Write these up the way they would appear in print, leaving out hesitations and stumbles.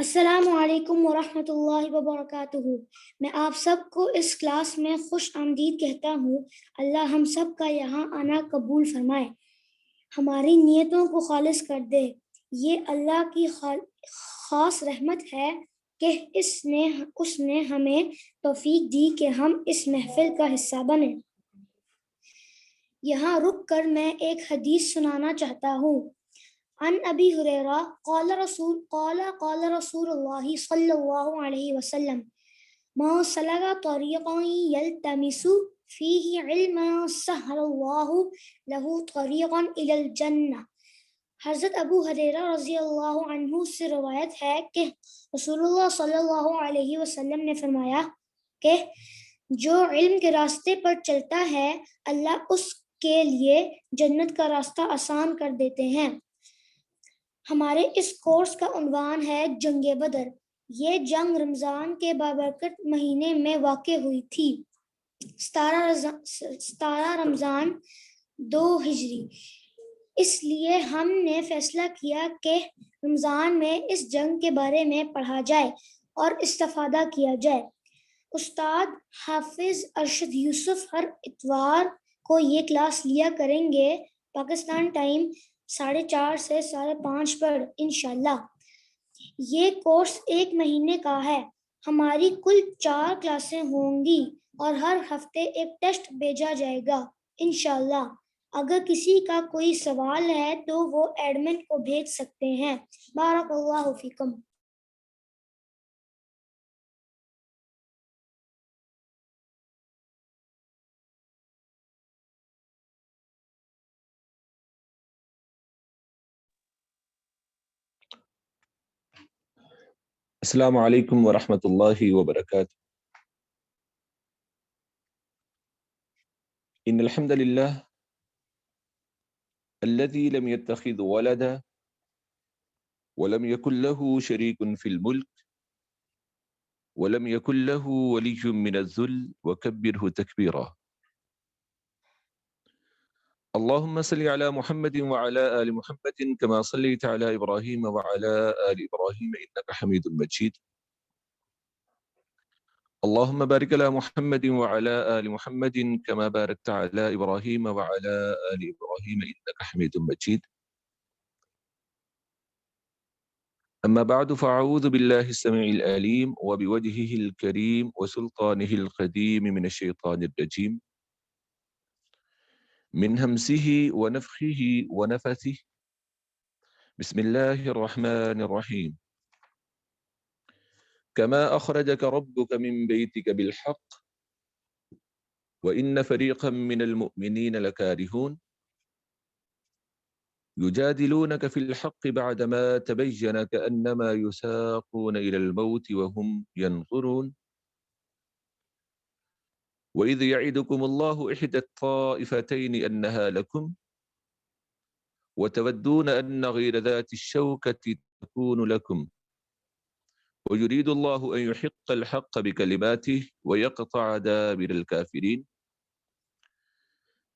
السلام علیکم ورحمۃ اللہ وبرکاتہ۔ میں آپ سب کو اس کلاس میں خوش آمدید کہتا ہوں۔ اللہ ہم سب کا یہاں آنا قبول فرمائے، ہماری نیتوں کو خالص کر دے۔ یہ اللہ کی خاص رحمت ہے کہ اس نے ہمیں توفیق دی کہ ہم اس محفل کا حصہ بنیں۔ یہاں رک کر میں ایک حدیث سنانا چاہتا ہوں۔ عن ابی ہریرہ قال رسول اللہ صلی اللہ علیہ وسلم ما سلک طریقا یلتمس فیہ علما سہل اللہ لہ طریقا الی الجنہ۔ حضرت ابو ہریرہ رضی اللہ عنہ سے روایت ہے کہ رسول اللہ صلی اللہ علیہ وسلم نے فرمایا کہ جو علم کے راستے پر چلتا ہے اللہ اس کے لیے جنت کا راستہ آسان کر دیتے ہیں۔ ہمارے اس کورس کا عنوان ہے جنگ بدر۔ یہ جنگ رمضان کے بابرکت مہینے میں واقع ہوئی تھی، 17 رمضان 2 ہجری۔ اس لیے ہم نے فیصلہ کیا کہ رمضان میں اس جنگ کے بارے میں پڑھا جائے اور استفادہ کیا جائے۔ استاد حافظ ارشد یوسف ہر اتوار کو یہ کلاس لیا کریں گے، پاکستان ٹائم 4:30 سے 5:30 پر انشاءاللہ۔ یہ کورس 1 مہینے کا ہے۔ ہماری کل 4 کلاسیں ہوں گی اور ہر ہفتے ایک ٹیسٹ بھیجا جائے گا انشاءاللہ۔ اگر کسی کا کوئی سوال ہے تو وہ ایڈمن کو بھیج سکتے ہیں۔ بارک اللہ فیکم۔ السلام علیکم ورحمۃ اللہ وبرکاتہ۔ ان الحمد للہ الذي لم يتخذ ولدا ولم يكن له شريك في الملك ولم يكن له ولي من الذل وكبره تكبيرا۔ اللهم صل على محمد وعلى آل محمد كما صليت على إبراهيم وعلى آل إبراهيم إنك حميد مجيد۔ اللهم بارك على محمد وعلى آل محمد كما باركت على إبراهيم وعلى آل إبراهيم إنك حميد مجيد۔ أما بعد فأعوذ بالله السميع العليم وبوجهه الكريم وسلطانه القديم من الشيطان الرجيم من همزه ونفخه ونفثه بسم الله الرحمن الرحيم۔ كما أخرجك ربك من بيتك بالحق وإن فريقا من المؤمنين لكارهون يجادلونك في الحق بعدما تبين كأنما يساقون إلى الموت وهم ينظرون وإذ يعدكم الله إحدى الطائفتين أنها لكم وتودون أن غير ذات الشوكة تكون لكم ويريد الله أن يحق الحق بكلماته ويقطع دابر الكافرين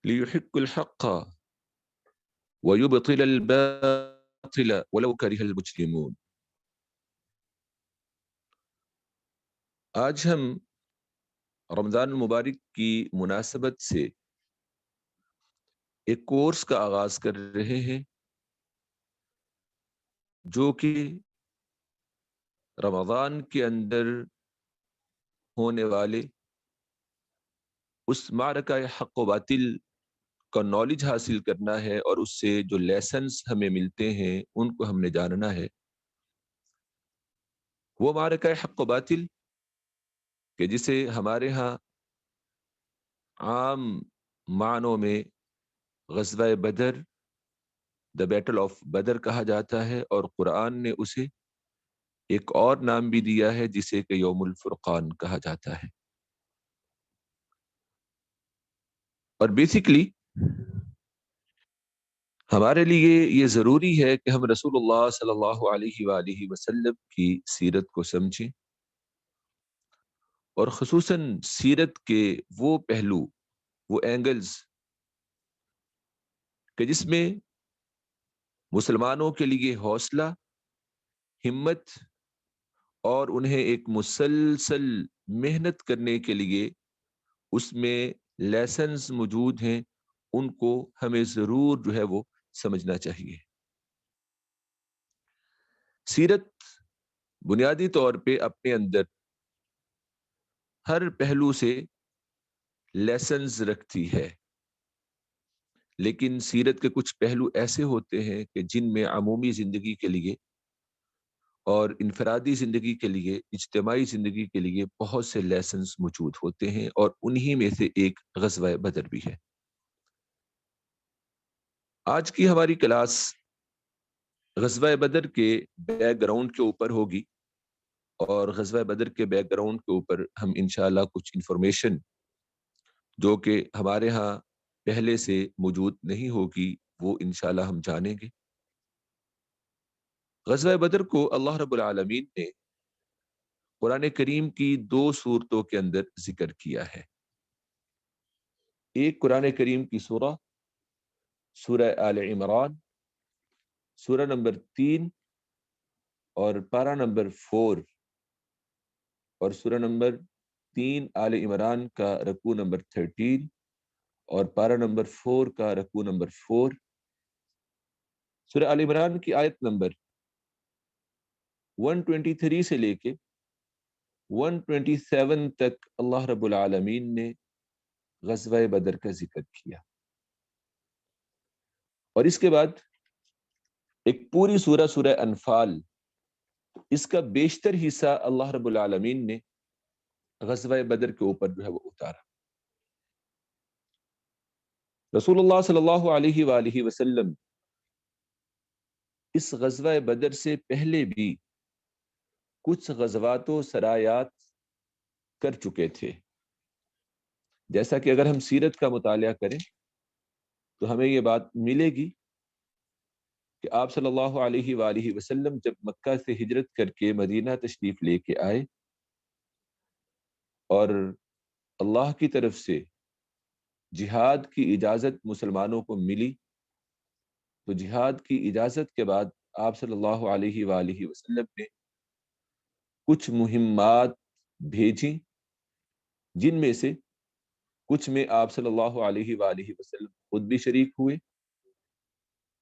ليحق الحق ويبطل الباطل ولو كره المجرمون۔ آج ہم رمضان المبارک کی مناسبت سے ایک کورس کا آغاز کر رہے ہیں جو کہ رمضان کے اندر ہونے والے اس معرکہ حق و باطل کا نالج حاصل کرنا ہے اور اس سے جو لیسنز ہمیں ملتے ہیں ان کو ہم نے جاننا ہے۔ وہ معرکہ حق و باطل کہ جسے ہمارے ہاں عام معنوں میں غزوہ بدر، دا بیٹل آف بدر کہا جاتا ہے، اور قرآن نے اسے ایک اور نام بھی دیا ہے جسے کہ یوم الفرقان کہا جاتا ہے۔ اور بیسیکلی ہمارے لیے یہ ضروری ہے کہ ہم رسول اللہ صلی اللہ علیہ وآلہ وسلم کی سیرت کو سمجھیں، اور خصوصاً سیرت کے وہ پہلو، وہ اینگلز کہ جس میں مسلمانوں کے لیے حوصلہ، ہمت اور انہیں ایک مسلسل محنت کرنے کے لیے اس میں لیسنز موجود ہیں، ان کو ہمیں ضرور جو ہے وہ سمجھنا چاہیے۔ سیرت بنیادی طور پہ اپنے اندر ہر پہلو سے لیسنز رکھتی ہے، لیکن سیرت کے کچھ پہلو ایسے ہوتے ہیں کہ جن میں عمومی زندگی کے لیے اور انفرادی زندگی کے لیے، اجتماعی زندگی کے لیے بہت سے لیسنز موجود ہوتے ہیں، اور انہی میں سے ایک غزوہ بدر بھی ہے۔ آج کی ہماری کلاس غزوہ بدر کے بیک گراؤنڈ کے اوپر ہوگی، اور غزوہ بدر کے بیک گراؤنڈ کے اوپر ہم انشاءاللہ کچھ انفارمیشن جو کہ ہمارے ہاں پہلے سے موجود نہیں ہوگی وہ انشاءاللہ ہم جانیں گے۔ غزوہ بدر کو اللہ رب العالمین نے قرآن کریم کی 2 صورتوں کے اندر ذکر کیا ہے۔ ایک قرآن کریم کی سورہ آل عمران، سورہ نمبر 3 اور پارہ نمبر 4، اور سورہ نمبر 3 آل عمران کا رکوع نمبر 13 اور پارہ نمبر 4 کا رکوع نمبر 4۔ سورہ آل عمران کی آیت نمبر 123 سے لے کے 127 تک اللہ رب العالمین نے غزوہ بدر کا ذکر کیا، اور اس کے بعد ایک پوری سورہ انفال، اس کا بیشتر حصہ اللہ رب العالمین نے غزوہ بدر کے اوپر جو ہے وہ اتارا۔ رسول اللہ صلی اللہ علیہ وآلہ وسلم اس غزوہ بدر سے پہلے بھی کچھ غزوات و سرایات کر چکے تھے، جیسا کہ اگر ہم سیرت کا مطالعہ کریں تو ہمیں یہ بات ملے گی کہ آپ صلی اللہ علیہ وآلہ وسلم جب مکہ سے ہجرت کر کے مدینہ تشریف لے کے آئے اور اللہ کی طرف سے جہاد کی اجازت مسلمانوں کو ملی، تو جہاد کی اجازت کے بعد آپ صلی اللہ علیہ وآلہ وسلم نے کچھ مہمات بھیجی، جن میں سے کچھ میں آپ صلی اللہ علیہ وآلہ وسلم خود بھی شریک ہوئے،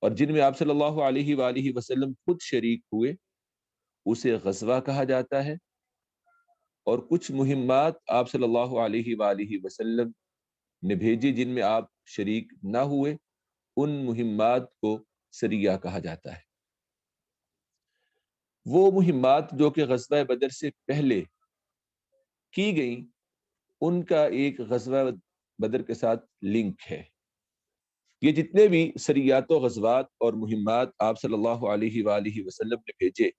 اور جن میں آپ صلی اللہ علیہ وآلہ وسلم خود شریک ہوئے اسے غزوہ کہا جاتا ہے، اور کچھ مہمات آپ صلی اللہ علیہ وآلہ وسلم نے بھیجی جن میں آپ شریک نہ ہوئے، ان مہمات کو سریہ کہا جاتا ہے۔ وہ مہمات جو کہ غزوہ بدر سے پہلے کی گئیں، ان کا ایک غزوہ بدر کے ساتھ لنک ہے۔ یہ جتنے بھی سریات و غزوات اور مہمات آپ صلی اللہ علیہ وآلہ وسلم نے بھیجے،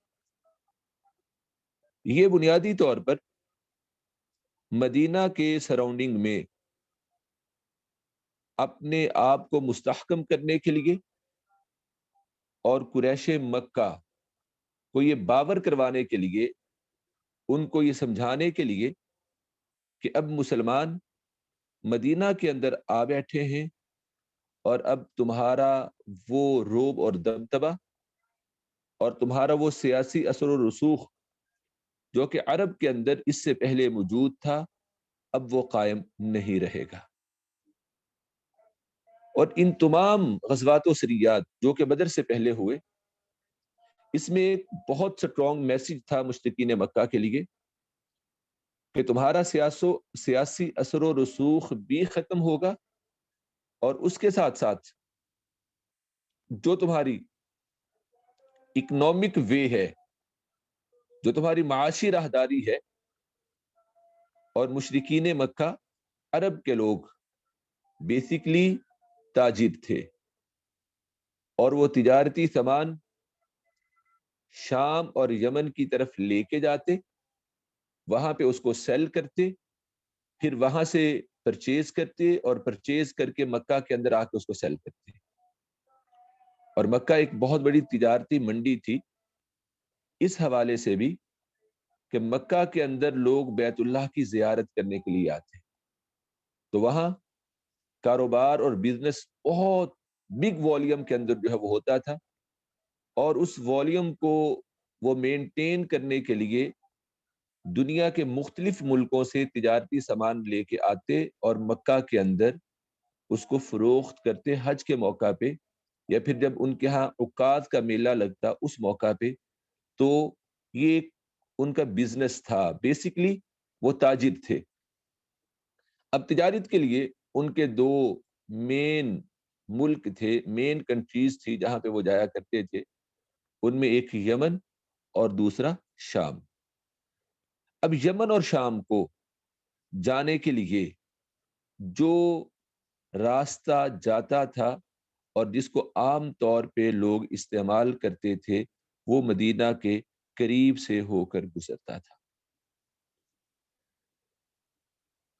یہ بنیادی طور پر مدینہ کے سراؤنڈنگ میں اپنے آپ کو مستحکم کرنے کے لیے اور قریش مکہ کو یہ باور کروانے کے لیے، ان کو یہ سمجھانے کے لیے کہ اب مسلمان مدینہ کے اندر آ بیٹھے ہیں، اور اب تمہارا وہ رعب اور دبدبہ اور تمہارا وہ سیاسی اثر و رسوخ جو کہ عرب کے اندر اس سے پہلے موجود تھا، اب وہ قائم نہیں رہے گا۔ اور ان تمام غزوات و سریات جو کہ بدر سے پہلے ہوئے، اس میں ایک بہت سٹرونگ میسج تھا مشرکین مکہ کے لیے کہ تمہارا سیاسی اثر و رسوخ بھی ختم ہوگا، اور اس کے ساتھ ساتھ جو تمہاری اکنامک وے ہے، جو تمہاری معاشی راہداری ہے، اور مشرکین مکہ عرب کے لوگ بیسیکلی تاجر تھے، اور وہ تجارتی سامان شام اور یمن کی طرف لے کے جاتے، وہاں پہ اس کو سیل کرتے، پھر وہاں سے پرچیز کرتے، اور پرچیز کر کے مکہ کے اندر آ کے اس کو سیل کرتے۔ اور مکہ ایک بہت بڑی تجارتی منڈی تھی، اس حوالے سے بھی کہ مکہ کے اندر لوگ بیت اللہ کی زیارت کرنے کے لیے آتے، تو وہاں کاروبار اور بزنس بہت بگ والیوم کے اندر جو ہے وہ ہوتا تھا، اور اس والیوم کو وہ مینٹین کرنے کے لیے دنیا کے مختلف ملکوں سے تجارتی سامان لے کے آتے اور مکہ کے اندر اس کو فروخت کرتے حج کے موقع پہ، یا پھر جب ان کے ہاں عکاظ کا میلہ لگتا اس موقع پہ. تو یہ ایک ان کا بزنس تھا، بیسیکلی وہ تاجر تھے. اب تجارت کے لیے ان کے دو مین ملک تھے، مین کنٹریز تھی جہاں پہ وہ جایا کرتے تھے. ان میں ایک یمن اور دوسرا شام. اب یمن اور شام کو جانے کے لیے جو راستہ جاتا تھا اور جس کو عام طور پہ لوگ استعمال کرتے تھے وہ مدینہ کے قریب سے ہو کر گزرتا تھا.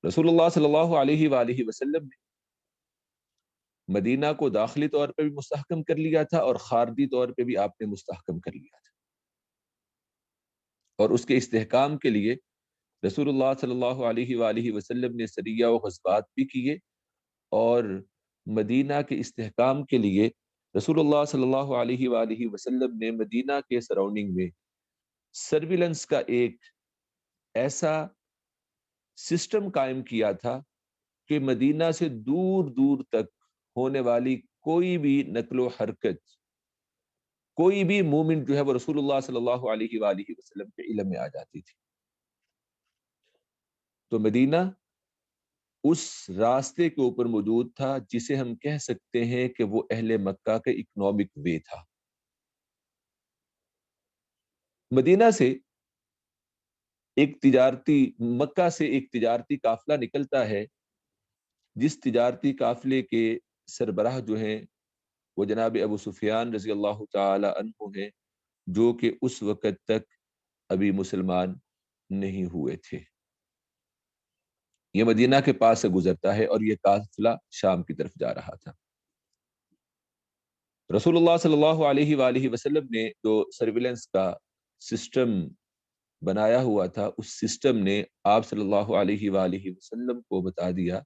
رسول اللہ صلی اللہ علیہ وآلہ وسلم نے مدینہ کو داخلی طور پہ بھی مستحکم کر لیا تھا اور خارجی طور پہ بھی آپ نے مستحکم کر لیا تھا. اور اس کے استحکام کے لیے رسول اللہ صلی اللہ علیہ وآلہ وسلم نے سریہ و غزوات بھی کیے، اور مدینہ کے استحکام کے لیے رسول اللہ صلی اللہ علیہ وآلہ وسلم نے مدینہ کے سراؤنڈنگ میں سرویلنس کا ایک ایسا سسٹم قائم کیا تھا کہ مدینہ سے دور دور تک ہونے والی کوئی بھی نقل و حرکت، کوئی بھی مومنٹ جو ہے وہ رسول اللہ صلی اللہ علیہ وآلہ وسلم کے علم میں آ جاتی تھی. تو مدینہ اس راستے کے اوپر موجود تھا جسے ہم کہہ سکتے ہیں کہ وہ اہل مکہ کا اکنامک وے تھا. مدینہ سے ایک تجارتی مکہ سے ایک تجارتی قافلہ نکلتا ہے، جس تجارتی قافلے کے سربراہ جو ہیں وہ جناب ابو سفیان رضی اللہ تعالی عنہ ہیں، جو کہ اس وقت تک ابھی مسلمان نہیں ہوئے تھے. یہ مدینہ کے پاس سے گزرتا ہے اور یہ قافلہ شام کی طرف جا رہا تھا. رسول اللہ صلی اللہ علیہ وآلہ وسلم نے جو سرویلنس کا سسٹم بنایا ہوا تھا، اس سسٹم نے آپ صلی اللہ علیہ وآلہ وسلم کو بتا دیا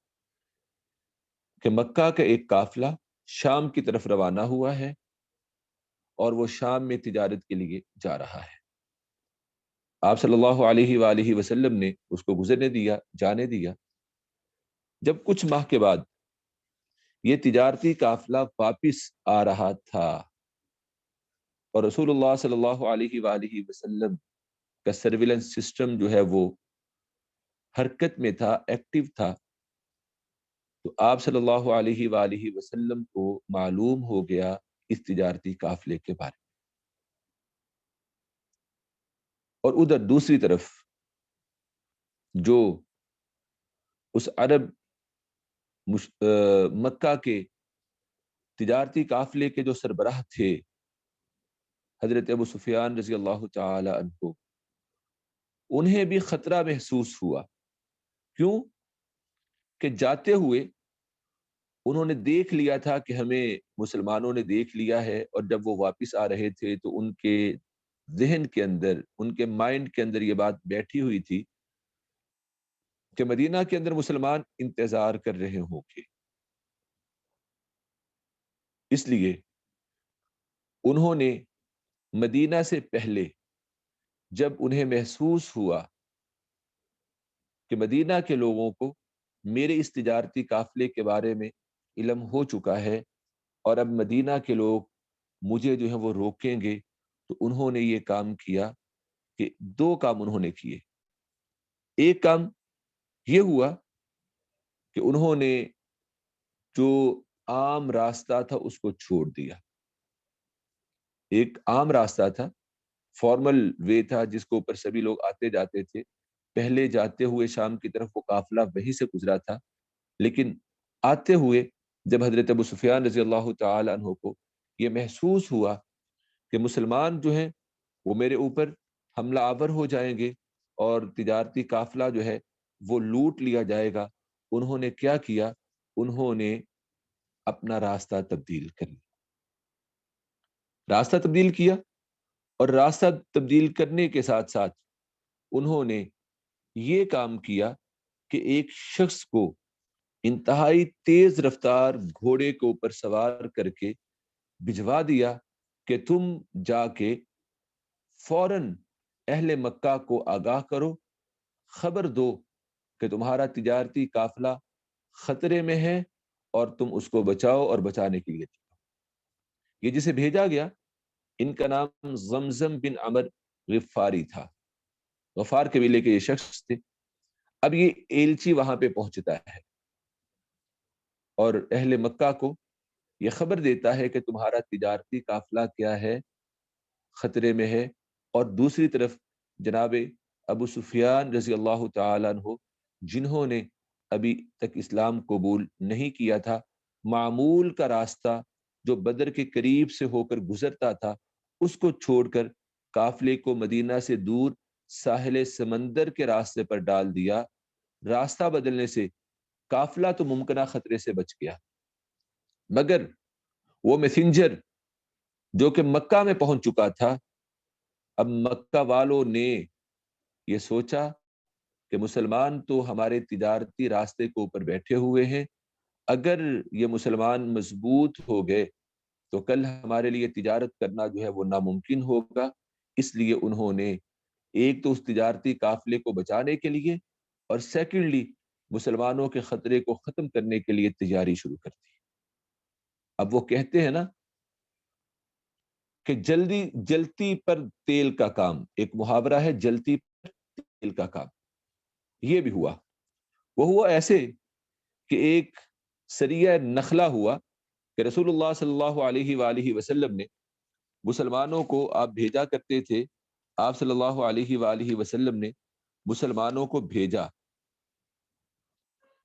کہ مکہ کا ایک قافلہ شام کی طرف روانہ ہوا ہے اور وہ شام میں تجارت کے لیے جا رہا ہے. آپ صلی اللہ علیہ وآلہ وسلم نے اس کو گزرنے دیا، جانے دیا. جب کچھ ماہ کے بعد یہ تجارتی قافلہ واپس آ رہا تھا اور رسول اللہ صلی اللہ علیہ وآلہ وسلم کا سرویلنس سسٹم جو ہے وہ حرکت میں تھا، ایکٹیو تھا، تو آپ صلی اللہ علیہ وآلہ وسلم کو معلوم ہو گیا اس تجارتی قافلے کے بارے میں. اور ادھر دوسری طرف جو اس عرب مکہ کے تجارتی قافلے کے جو سربراہ تھے حضرت ابو سفیان رضی اللہ تعالی عنہ، انہیں بھی خطرہ محسوس ہوا. کیوں کہ جاتے ہوئے انہوں نے دیکھ لیا تھا کہ ہمیں مسلمانوں نے دیکھ لیا ہے، اور جب وہ واپس آ رہے تھے تو ان کے ذہن کے اندر، ان کے مائنڈ کے اندر یہ بات بیٹھی ہوئی تھی کہ مدینہ کے اندر مسلمان انتظار کر رہے ہوں گے. اس لیے انہوں نے مدینہ سے پہلے جب انہیں محسوس ہوا کہ مدینہ کے لوگوں کو میرے اس تجارتی قافلے کے بارے میں علم ہو چکا ہے اور اب مدینہ کے لوگ مجھے جو ہے وہ روکیں گے، تو انہوں نے یہ کام کیا کہ دو کام انہوں نے کیے. ایک کام یہ ہوا کہ انہوں نے جو عام راستہ تھا اس کو چھوڑ دیا. ایک عام راستہ تھا، فارمل وے تھا، جس کو اوپر سبھی لوگ آتے جاتے تھے. پہلے جاتے ہوئے شام کی طرف وہ قافلہ وہیں سے گزرا تھا، لیکن آتے ہوئے جب حضرت ابو سفیان رضی اللہ تعالی عنہ کو یہ محسوس ہوا کہ مسلمان جو ہیں وہ میرے اوپر حملہ آور ہو جائیں گے اور تجارتی قافلہ جو ہے وہ لوٹ لیا جائے گا، انہوں نے کیا کیا؟ انہوں نے اپنا راستہ تبدیل کر لیا. راستہ تبدیل کیا، اور راستہ تبدیل کرنے کے ساتھ ساتھ انہوں نے یہ کام کیا کہ ایک شخص کو انتہائی تیز رفتار گھوڑے کے اوپر سوار کر کے بھجوا دیا کہ تم جا کے فوراً اہل مکہ کو آگاہ کرو خبر دو کہ تمہارا تجارتی قافلہ خطرے میں ہے اور تم اس کو بچاؤ اور بچانے کے لیے چلو۔ یہ جسے بھیجا گیا ان کا نام زمزم بن عمر غفاری تھا، غفار قبیلے کے یہ شخص تھے۔ اب یہ ایلچی وہاں پہ پہنچتا ہے اور اہل مکہ کو یہ خبر دیتا ہے کہ تمہارا تجارتی قافلہ کیا ہے، خطرے میں ہے۔ اور دوسری طرف جناب ابو سفیان رضی اللہ تعالیٰ عنہ، جنہوں نے ابھی تک اسلام قبول نہیں کیا تھا، معمول کا راستہ جو بدر کے قریب سے ہو کر گزرتا تھا اس کو چھوڑ کر قافلے کو مدینہ سے دور ساحل سمندر کے راستے پر ڈال دیا۔ راستہ بدلنے سے قافلہ تو ممکنہ خطرے سے بچ گیا، مگر وہ میسنجر جو کہ مکہ میں پہنچ چکا تھا، اب مکہ والوں نے یہ سوچا کہ مسلمان تو ہمارے تجارتی راستے کے اوپر بیٹھے ہوئے ہیں، اگر یہ مسلمان مضبوط ہو گئے تو کل ہمارے لیے تجارت کرنا جو ہے وہ ناممکن ہوگا۔ اس لیے انہوں نے ایک تو اس تجارتی قافلے کو بچانے کے لیے اور سیکنڈلی مسلمانوں کے خطرے کو ختم کرنے کے لیے تیاری شروع کر دی۔ اب وہ کہتے ہیں نا کہ جلدی جلتی پر تیل کا کام، ایک محاورہ ہے جلتی پر تیل کا کام، یہ بھی ہوا۔ وہ ہوا ایسے کہ ایک سریہ نخلا ہوا کہ رسول اللہ صلی اللہ علیہ وآلہ وسلم نے مسلمانوں کو آپ بھیجا کرتے تھے، آپ صلی اللہ علیہ وآلہ وسلم نے مسلمانوں کو بھیجا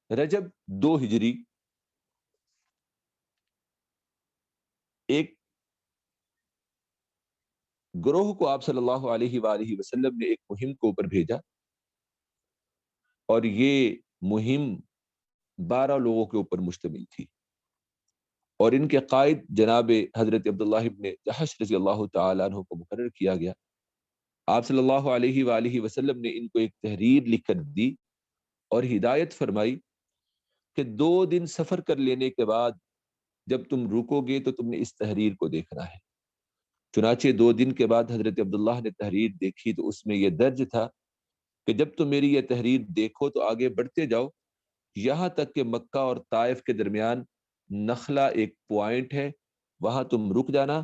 رجب 2 ہجری، ایک گروہ کو آپ صلی اللہ علیہ وآلہ وسلم نے ایک مہم کے اوپر بھیجا، اور یہ مہم 12 لوگوں کے اوپر مشتمل تھی، اور ان کے قائد جناب حضرت عبداللہ ابن جحش رضی اللہ تعالیٰ عنہ کو مقرر کیا گیا۔ آپ صلی اللہ علیہ وآلہ وسلم نے ان کو ایک تحریر لکھ کر دی اور ہدایت فرمائی کہ 2 دن سفر کر لینے کے بعد جب تم رکو گے تو تم نے اس تحریر کو دیکھنا ہے۔ چنانچہ 2 دن کے بعد حضرت عبداللہ نے تحریر دیکھی تو اس میں یہ درج تھا کہ جب تم میری یہ تحریر دیکھو تو آگے بڑھتے جاؤ یہاں تک کہ مکہ اور طائف کے درمیان نخلا ایک پوائنٹ ہے، وہاں تم رک جانا،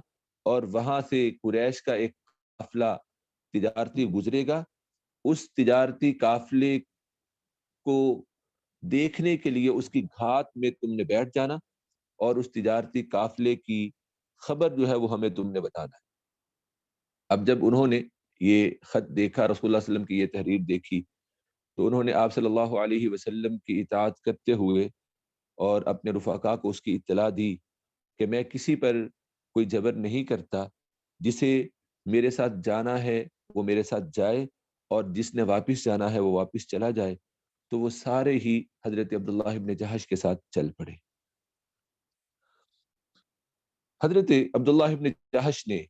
اور وہاں سے قریش کا ایک قافلہ تجارتی گزرے گا، اس تجارتی قافلے کو دیکھنے کے لیے اس کی گھات میں تم نے بیٹھ جانا، اور اس تجارتی قافلے کی خبر جو ہے وہ ہمیں تم نے بتانا ہے۔ اب جب انہوں نے یہ خط دیکھا، رسول اللہ صلی اللہ علیہ وسلم کی یہ تحریر دیکھی، تو انہوں نے آپ صلی اللہ علیہ وسلم کی اطاعت کرتے ہوئے اور اپنے رفقا کو اس کی اطلاع دی کہ میں کسی پر کوئی جبر نہیں کرتا، جسے میرے ساتھ جانا ہے وہ میرے ساتھ جائے، اور جس نے واپس جانا ہے وہ واپس چلا جائے۔ تو وہ سارے ہی حضرت عبداللہ ابن جحش کے ساتھ چل پڑے۔ حضرت عبداللہ ابن جحش نے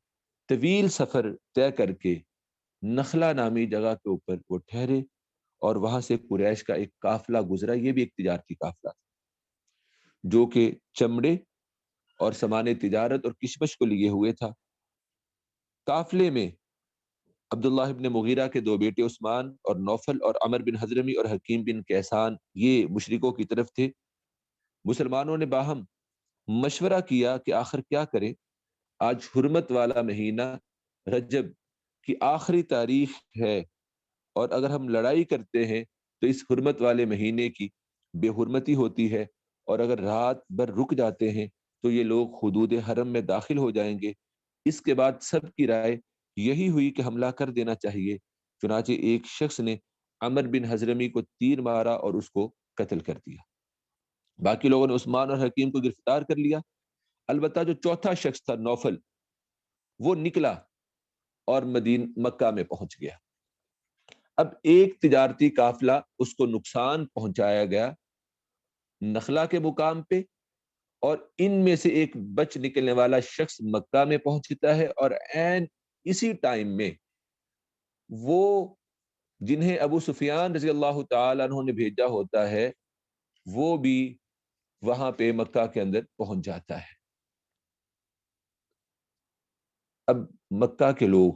طویل سفر طے کر کے نخلا نامی جگہ کے اوپر وہ ٹھہرے، اور وہاں سے قریش کا ایک قافلہ گزرا، یہ بھی ایک تجارتی قافلہ تھا جو کہ چمڑے اور سامان تجارت اور کشمش کو لیے ہوئے تھا۔ قافلے میں عبداللہ ابن مغیرہ کے 2 بیٹے عثمان اور نوفل اور عمر بن حضرمی اور حکیم بن کیسان، یہ مشرکوں کی طرف تھے۔ مسلمانوں نے باہم مشورہ کیا کہ آخر کیا کریں، آج حرمت والا مہینہ رجب کی آخری تاریخ ہے، اور اگر ہم لڑائی کرتے ہیں تو اس حرمت والے مہینے کی بے حرمتی ہوتی ہے، اور اگر رات بھر رک جاتے ہیں تو یہ لوگ حدود حرم میں داخل ہو جائیں گے۔ اس کے بعد سب کی رائے یہی ہوئی کہ حملہ کر دینا چاہیے۔ چنانچہ ایک شخص نے عمر بن حضرمی کو تیر مارا اور اس کو قتل کر دیا۔ باقی لوگوں نے عثمان اور حکیم کو گرفتار کر لیا، البتہ جو چوتھا شخص تھا نوفل، وہ نکلا اور مکہ میں پہنچ گیا۔ اب ایک تجارتی قافلہ اس کو نقصان پہنچایا گیا نخلا کے مقام پہ، اور ان میں سے ایک بچ نکلنے والا شخص مکہ میں پہنچتا ہے، اور عین اسی ٹائم میں وہ جنہیں ابو سفیان رضی اللہ تعالیٰ عنہ نے بھیجا ہوتا ہے وہ بھی وہاں پہ مکہ کے اندر پہنچ جاتا ہے۔ اب مکہ کے لوگ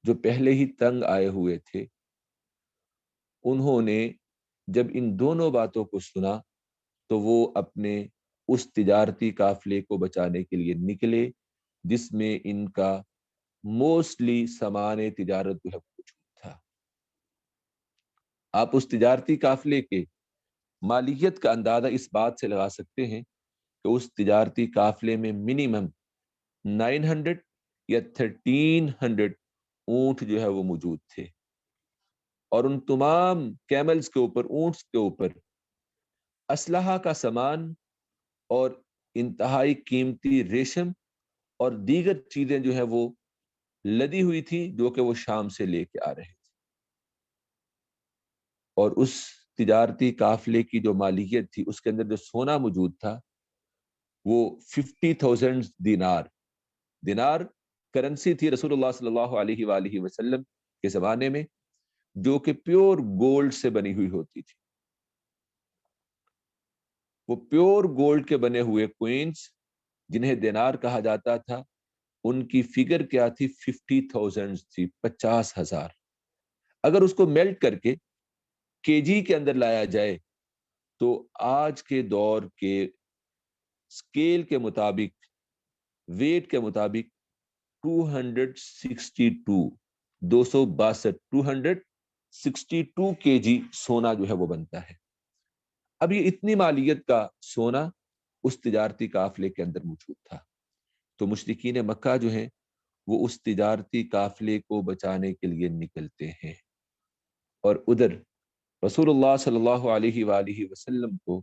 جو پہلے ہی تنگ آئے ہوئے تھے، انہوں نے جب ان دونوں باتوں کو سنا تو وہ اپنے اس تجارتی قافلے کو بچانے کے لیے نکلے جس میں ان کا موسٹلی سامان تجارت جو ہے موجود تھا۔ آپ اس تجارتی قافلے کے مالیت کا اندازہ اس بات سے لگا سکتے ہیں کہ اس تجارتی قافلے میں منیمم 900 یا 1300 اونٹ جو ہے وہ موجود تھے، اور ان تمام کیملز کے اوپر، اونٹس کے اوپر اسلحہ کا سامان اور انتہائی قیمتی ریشم اور دیگر چیزیں جو ہے وہ لدی ہوئی تھی جو کہ وہ شام سے لے کے آ رہے تھے۔ اور اس تجارتی قافلے کی جو مالیت تھی اس کے اندر جو سونا موجود تھا وہ 50,000 دینار، دینار کرنسی تھی رسول اللہ صلی اللہ علیہ وآلہ وسلم کے زمانے میں، جو کہ پیور گولڈ سے بنی ہوئی ہوتی تھی۔ وہ پیور گولڈ کے بنے ہوئے کوئنز جنہیں دینار کہا جاتا تھا، ان کی فگر کیا تھی؟ 50,000 تھی، 50,000۔ اگر اس کو میلٹ کر کے کے جی کے اندر لایا جائے تو آج کے دور کے اسکیل کے مطابق، ویٹ کے مطابق 262 262 کے جی سونا جو ہے وہ بنتا ہے۔ اب یہ اتنی مالیت کا سونا اس تجارتی قافلے کے اندر موجود تھا، تو مشرکین مکہ جو ہیں وہ اس تجارتی قافلے کو بچانے کے لیے نکلتے ہیں، اور ادھر رسول اللہ صلی اللہ علیہ وآلہ وسلم کو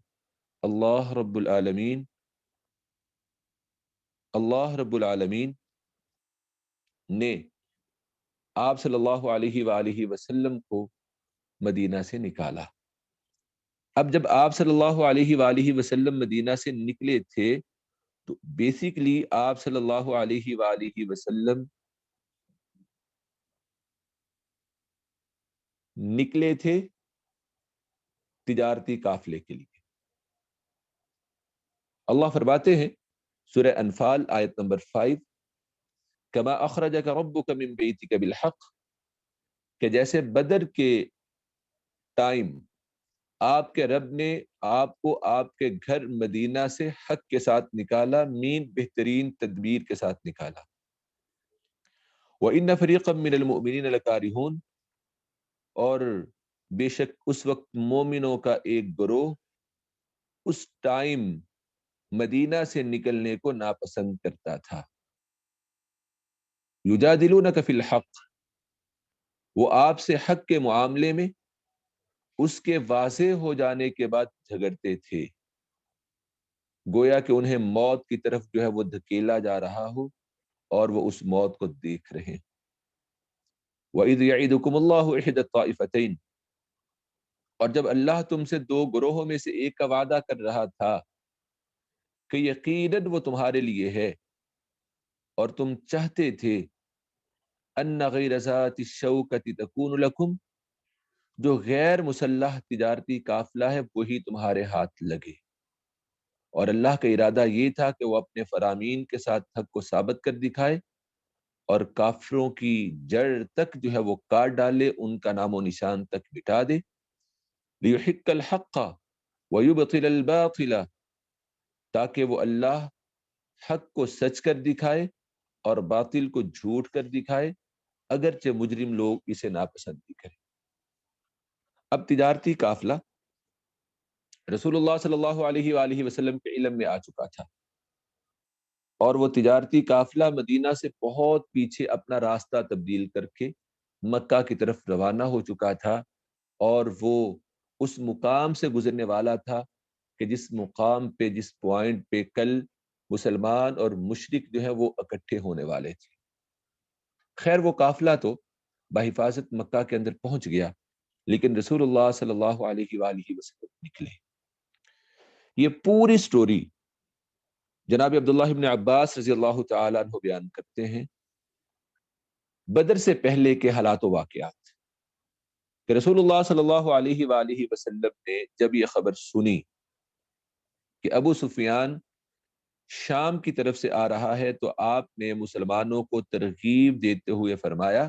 اللہ رب العالمین نے آپ صلی اللہ علیہ وآلہ وسلم کو مدینہ سے نکالا۔ اب جب آپ صلی اللہ علیہ وآلہ وسلم مدینہ سے نکلے تھے تو بیسیکلی آپ صلی اللہ علیہ وآلہ وسلم نکلے تھے تجارتی قافلے کے لیے۔ اللہ فرماتے ہیں سورہ انفال آیت نمبر 5، کما اخرجک ربک من بیتک بالحق، کہ جیسے بدر کے ٹائم آپ کے رب نے آپ کو آپ کے گھر مدینہ سے حق کے ساتھ نکالا، مین بہترین تدبیر کے ساتھ نکالا۔ وَإِنَّ فَرِيقًا مِّنَ الْمُؤْمِنِينَ لَكَارِهُونَ، اور بے شک اس وقت مومنوں کا ایک گروہ اس ٹائم مدینہ سے نکلنے کو ناپسند کرتا تھا۔ یجادلونک فی الحق، وہ آپ سے حق کے معاملے میں اس کے واضح ہو جانے کے بعد جھگڑتے تھے، گویا کہ انہیں موت کی طرف جو ہے وہ دھکیلا جا رہا ہو اور وہ اس موت کو دیکھ رہے ہیں۔ وَإِذْ يَعِدُكُمُ اللَّهُ إِحْدَى الطَّائِفَتَيْنِ، اور جب اللہ تم سے دو گروہوں میں سے ایک کا وعدہ کر رہا تھا کہ یقیناً وہ تمہارے لیے ہے، اور تم چاہتے تھے ان غیر ذات الشوکۃ تکون لکم، جو غیر مسلح تجارتی قافلہ ہے وہی تمہارے ہاتھ لگے، اور اللہ کا ارادہ یہ تھا کہ وہ اپنے فرامین کے ساتھ حق کو ثابت کر دکھائے اور کافروں کی جڑ تک جو ہے وہ کاٹ ڈالے، ان کا نام و نشان تک مٹا دے۔ لیحق الحق ویبطل الباطل، تاکہ وہ اللہ حق کو سچ کر دکھائے اور باطل کو جھوٹ کر دکھائے، اگرچہ مجرم لوگ اسے ناپسند بھی کریں۔ اب تجارتی قافلہ رسول اللہ صلی اللہ علیہ وآلہ وسلم کے علم میں آ چکا تھا، اور وہ تجارتی قافلہ مدینہ سے بہت پیچھے اپنا راستہ تبدیل کر کے مکہ کی طرف روانہ ہو چکا تھا، اور وہ اس مقام سے گزرنے والا تھا کہ جس مقام پہ، جس پوائنٹ پہ کل مسلمان اور مشرک جو ہے وہ اکٹھے ہونے والے تھے۔ خیر وہ قافلہ تو بحفاظت مکہ کے اندر پہنچ گیا، لیکن رسول اللہ صلی اللہ علیہ وآلہ وسلم نکلے۔ یہ پوری سٹوری جناب عبداللہ ابن عباس رضی اللہ تعالی عنہ بیان کرتے ہیں، بدر سے پہلے کے حالات و واقعات، کہ رسول اللہ صلی اللہ علیہ وآلہ وسلم نے جب یہ خبر سنی کہ ابو سفیان شام کی طرف سے آ رہا ہے، تو آپ نے مسلمانوں کو ترغیب دیتے ہوئے فرمایا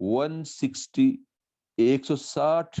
160 160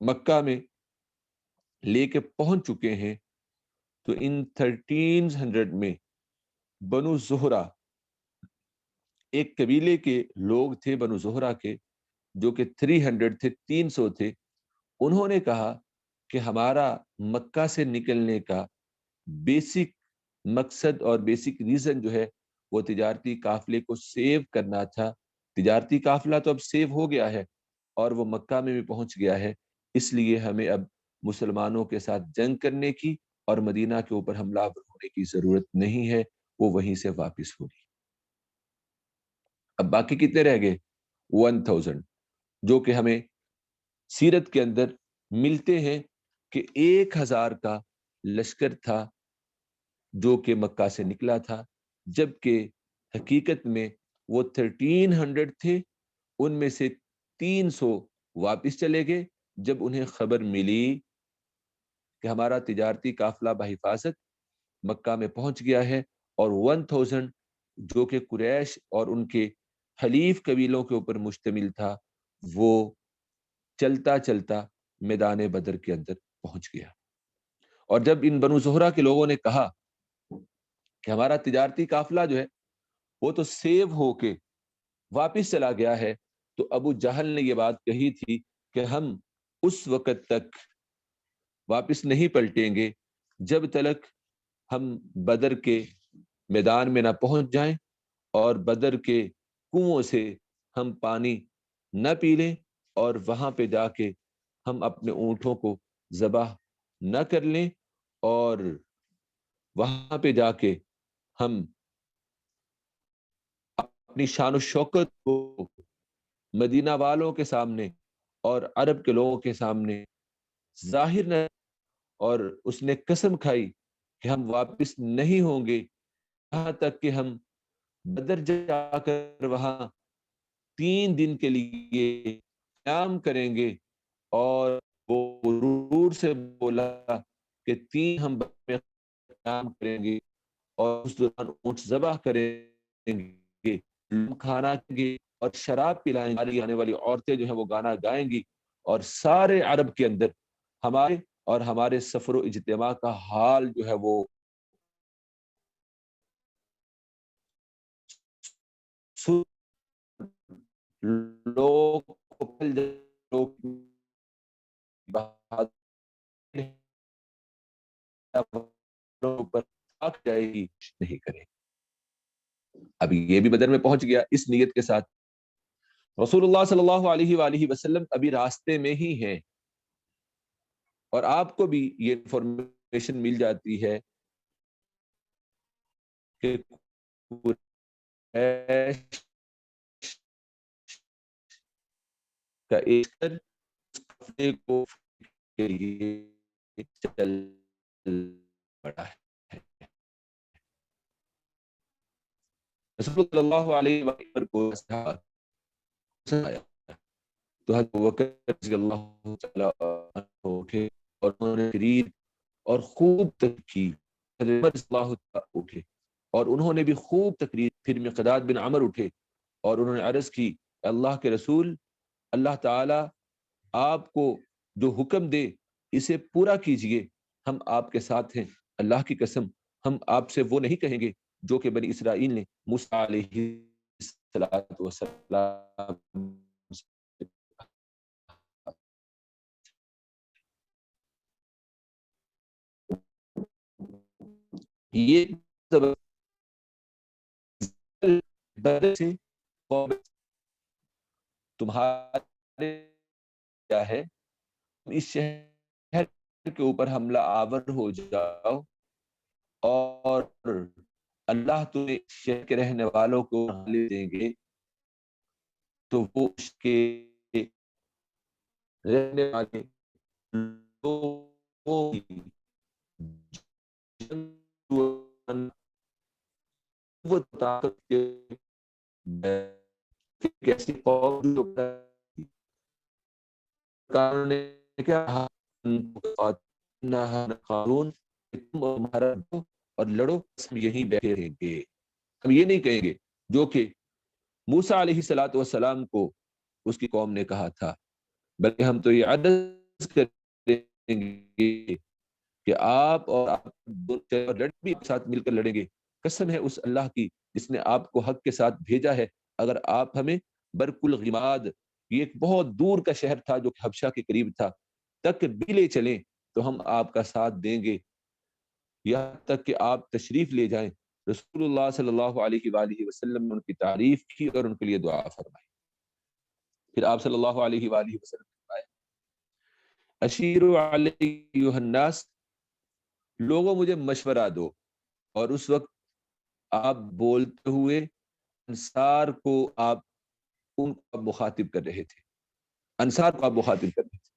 مکہ میں لے کے پہنچ چکے ہیں تو ان 1300 میں بنو زہرہ، ایک قبیلے کے لوگ تھے بنو زہرہ کے، جو کہ 300 تھے، 300 تھے، انہوں نے کہا کہ ہمارا مکہ سے نکلنے کا بیسک مقصد اور بیسک ریزن جو ہے وہ تجارتی قافلے کو سیو کرنا تھا۔ تجارتی قافلہ تو اب سیو ہو گیا ہے اور وہ مکہ میں بھی پہنچ گیا ہے، اس لیے ہمیں اب مسلمانوں کے ساتھ جنگ کرنے کی اور مدینہ کے اوپر حملہ آور ہونے کی ضرورت نہیں ہے، وہ وہیں سے واپس ہوگی۔ اب باقی کتنے رہ گئے؟ 1000، جو کہ ہمیں سیرت کے اندر ملتے ہیں کہ 1000 کا لشکر تھا جو کہ مکہ سے نکلا تھا، جبکہ حقیقت میں وہ 1300 تھے، ان میں سے 300 واپس چلے گئے جب انہیں خبر ملی کہ ہمارا تجارتی قافلہ بحفاظت مکہ میں پہنچ گیا ہے، اور 1000 جو کہ قریش اور ان کے حلیف قبیلوں کے اوپر مشتمل تھا، وہ چلتا چلتا میدان بدر کے اندر پہنچ گیا۔ اور جب ان بنو زہرہ کے لوگوں نے کہا کہ ہمارا تجارتی قافلہ جو ہے وہ تو سیو ہو کے واپس چلا گیا ہے، تو ابو جہل نے یہ بات کہی تھی کہ ہم اس وقت تک واپس نہیں پلٹیں گے جب تک ہم بدر کے میدان میں نہ پہنچ جائیں اور بدر کے کنووں سے ہم پانی نہ پی لیں، اور وہاں پہ جا کے ہم اپنے اونٹوں کو ذبح نہ کر لیں، اور وہاں پہ جا کے ہم اپنی شان و شوکت کو مدینہ والوں کے سامنے اور عرب کے لوگوں کے سامنے ظاہر نہ، اور اس نے قسم کھائی کہ ہم واپس نہیں ہوں گے یہاں تک کہ ہم بدر جا کر وہاں 3 دن کے لیے قیام کریں گے، اور وہ غرور سے بولا کہ 3 ہم بدر میں قیام کریں گے اور اس دوران اونٹ ذبح کریں گے، کھانا کھائیں گے اور شراب پلائیں گے، آنے والی عورتیں جو ہیں وہ گانا گائیں گی، اور سارے عرب کے اندر ہمارے اور ہمارے سفر و اجتماع کا حال جو ہے وہ لوگ جائے گی نہیں کرے۔ اب یہ بھی بدر میں پہنچ گیا اس نیت کے ساتھ۔ رسول اللہ صلی اللہ علیہ وآلہ وسلم ابھی راستے میں ہی ہیں، اور آپ کو بھی یہ انفارمیشن مل جاتی ہے کہ قریش کا ایک ہفتے کو کے لیے چل پڑا ہے۔ رسول صلی اللہ علیہ وسلم کو تو حضرت ابوبکر رضی اللہ تعالیٰ عنہ اٹھے اور انہوں نے تقریر اور خوب تقریر کی، حضرت عمر رضی اللہ تعالیٰ اٹھے اور انہوں نے بھی خوب تقریر، پھر مقداد بن عمر اٹھے اور انہوں نے عرض کی، اللہ کے رسول، اللہ تعالیٰ آپ کو جو حکم دے اسے پورا کیجئے، ہم آپ کے ساتھ ہیں، اللہ کی قسم ہم آپ سے وہ نہیں کہیں گے جو کہ بنی اسرائیل نے موسیٰ علیہ السلام یہ تمہارے کیا ہے، اس شہر کے اوپر حملہ آور ہو جاؤ اور اللہ تمہیں شہر کے رہنے والوں کو غالب دیں گے، تو وہ اس کے رہنے والے لوگوں کی وہ طاقت کے کیسی قوم جو قانون نے کیا قانون تم اور تمہارا اور لڑو، ہم یہیں بیٹھے رہیں گے، ہم یہ نہیں کہیں گے جو کہ موسیٰ علیہ السلام کو اس کی قوم نے کہا تھا، بلکہ ہم تو یہ عدد کریں گے کہ آپ اور آپ بھی ساتھ مل کر لڑیں گے، قسم ہے اس اللہ کی جس نے آپ کو حق کے ساتھ بھیجا ہے، اگر آپ ہمیں برکل غماد، یہ ایک بہت دور کا شہر تھا جو حبشہ کے قریب تھا، تک بھی لے چلیں تو ہم آپ کا ساتھ دیں گے، یہاں تک کہ آپ تشریف لے جائیں۔ رسول اللہ صلی اللہ علیہ وآلہ وسلم نے ان کی تعریف کی اور ان کے لیے دعا فرمائی۔ پھر آپ صلی اللہ علیہ وآلہ وسلم نے فرمایا اشیروا علی ایھا الناس، لوگوں مجھے مشورہ دو، اور اس وقت آپ بولتے ہوئے انصار کو آپ ان کو مخاطب کر رہے تھے، انصار کو آپ مخاطب کر رہے تھے،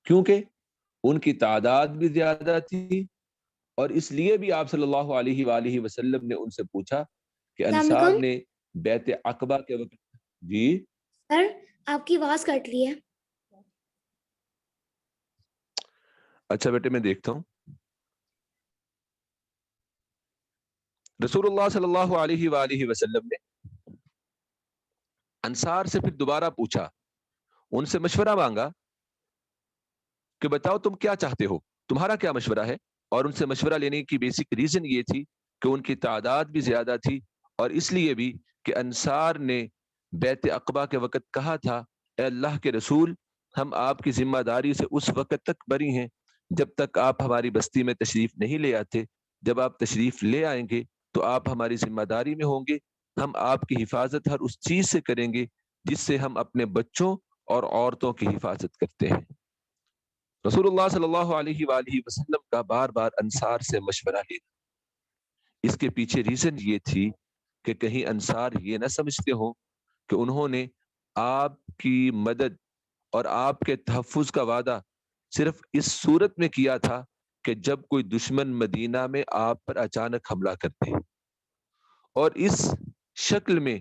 کیونکہ ان کی تعداد بھی زیادہ تھی، اور اس لیے بھی آپ صلی اللہ علیہ وآلہ وسلم نے ان سے پوچھا کہ السلام انصار علیکم نے بیعت عقبہ کے وقت، جی سر آپ کی آواز کٹ رہی ہے۔ اچھا بیٹے میں دیکھتا ہوں۔ رسول اللہ صلی اللہ علیہ وآلہ وسلم نے انصار سے پھر دوبارہ پوچھا، ان سے مشورہ مانگا کہ بتاؤ تم کیا چاہتے ہو، تمہارا کیا مشورہ ہے؟ اور ان سے مشورہ لینے کی بیسک ریزن یہ تھی کہ ان کی تعداد بھی زیادہ تھی، اور اس لیے بھی کہ انصار نے بیعت عقبہ کے وقت کہا تھا اے اللہ کے رسول، ہم آپ کی ذمہ داری سے اس وقت تک بری ہیں جب تک آپ ہماری بستی میں تشریف نہیں لے آتے، جب آپ تشریف لے آئیں گے تو آپ ہماری ذمہ داری میں ہوں گے، ہم آپ کی حفاظت ہر اس چیز سے کریں گے جس سے ہم اپنے بچوں اور عورتوں کی حفاظت کرتے ہیں۔ رسول اللہ صلی اللہ علیہ وآلہ وسلم کا بار بار انصار سے مشورہ لینا، اس کے پیچھے ریزن یہ تھی کہ کہیں انصار یہ نہ سمجھتے ہوں کہ انہوں نے آپ کی مدد اور آپ کے تحفظ کا وعدہ صرف اس صورت میں کیا تھا کہ جب کوئی دشمن مدینہ میں آپ پر اچانک حملہ کرتے، اور اس شکل میں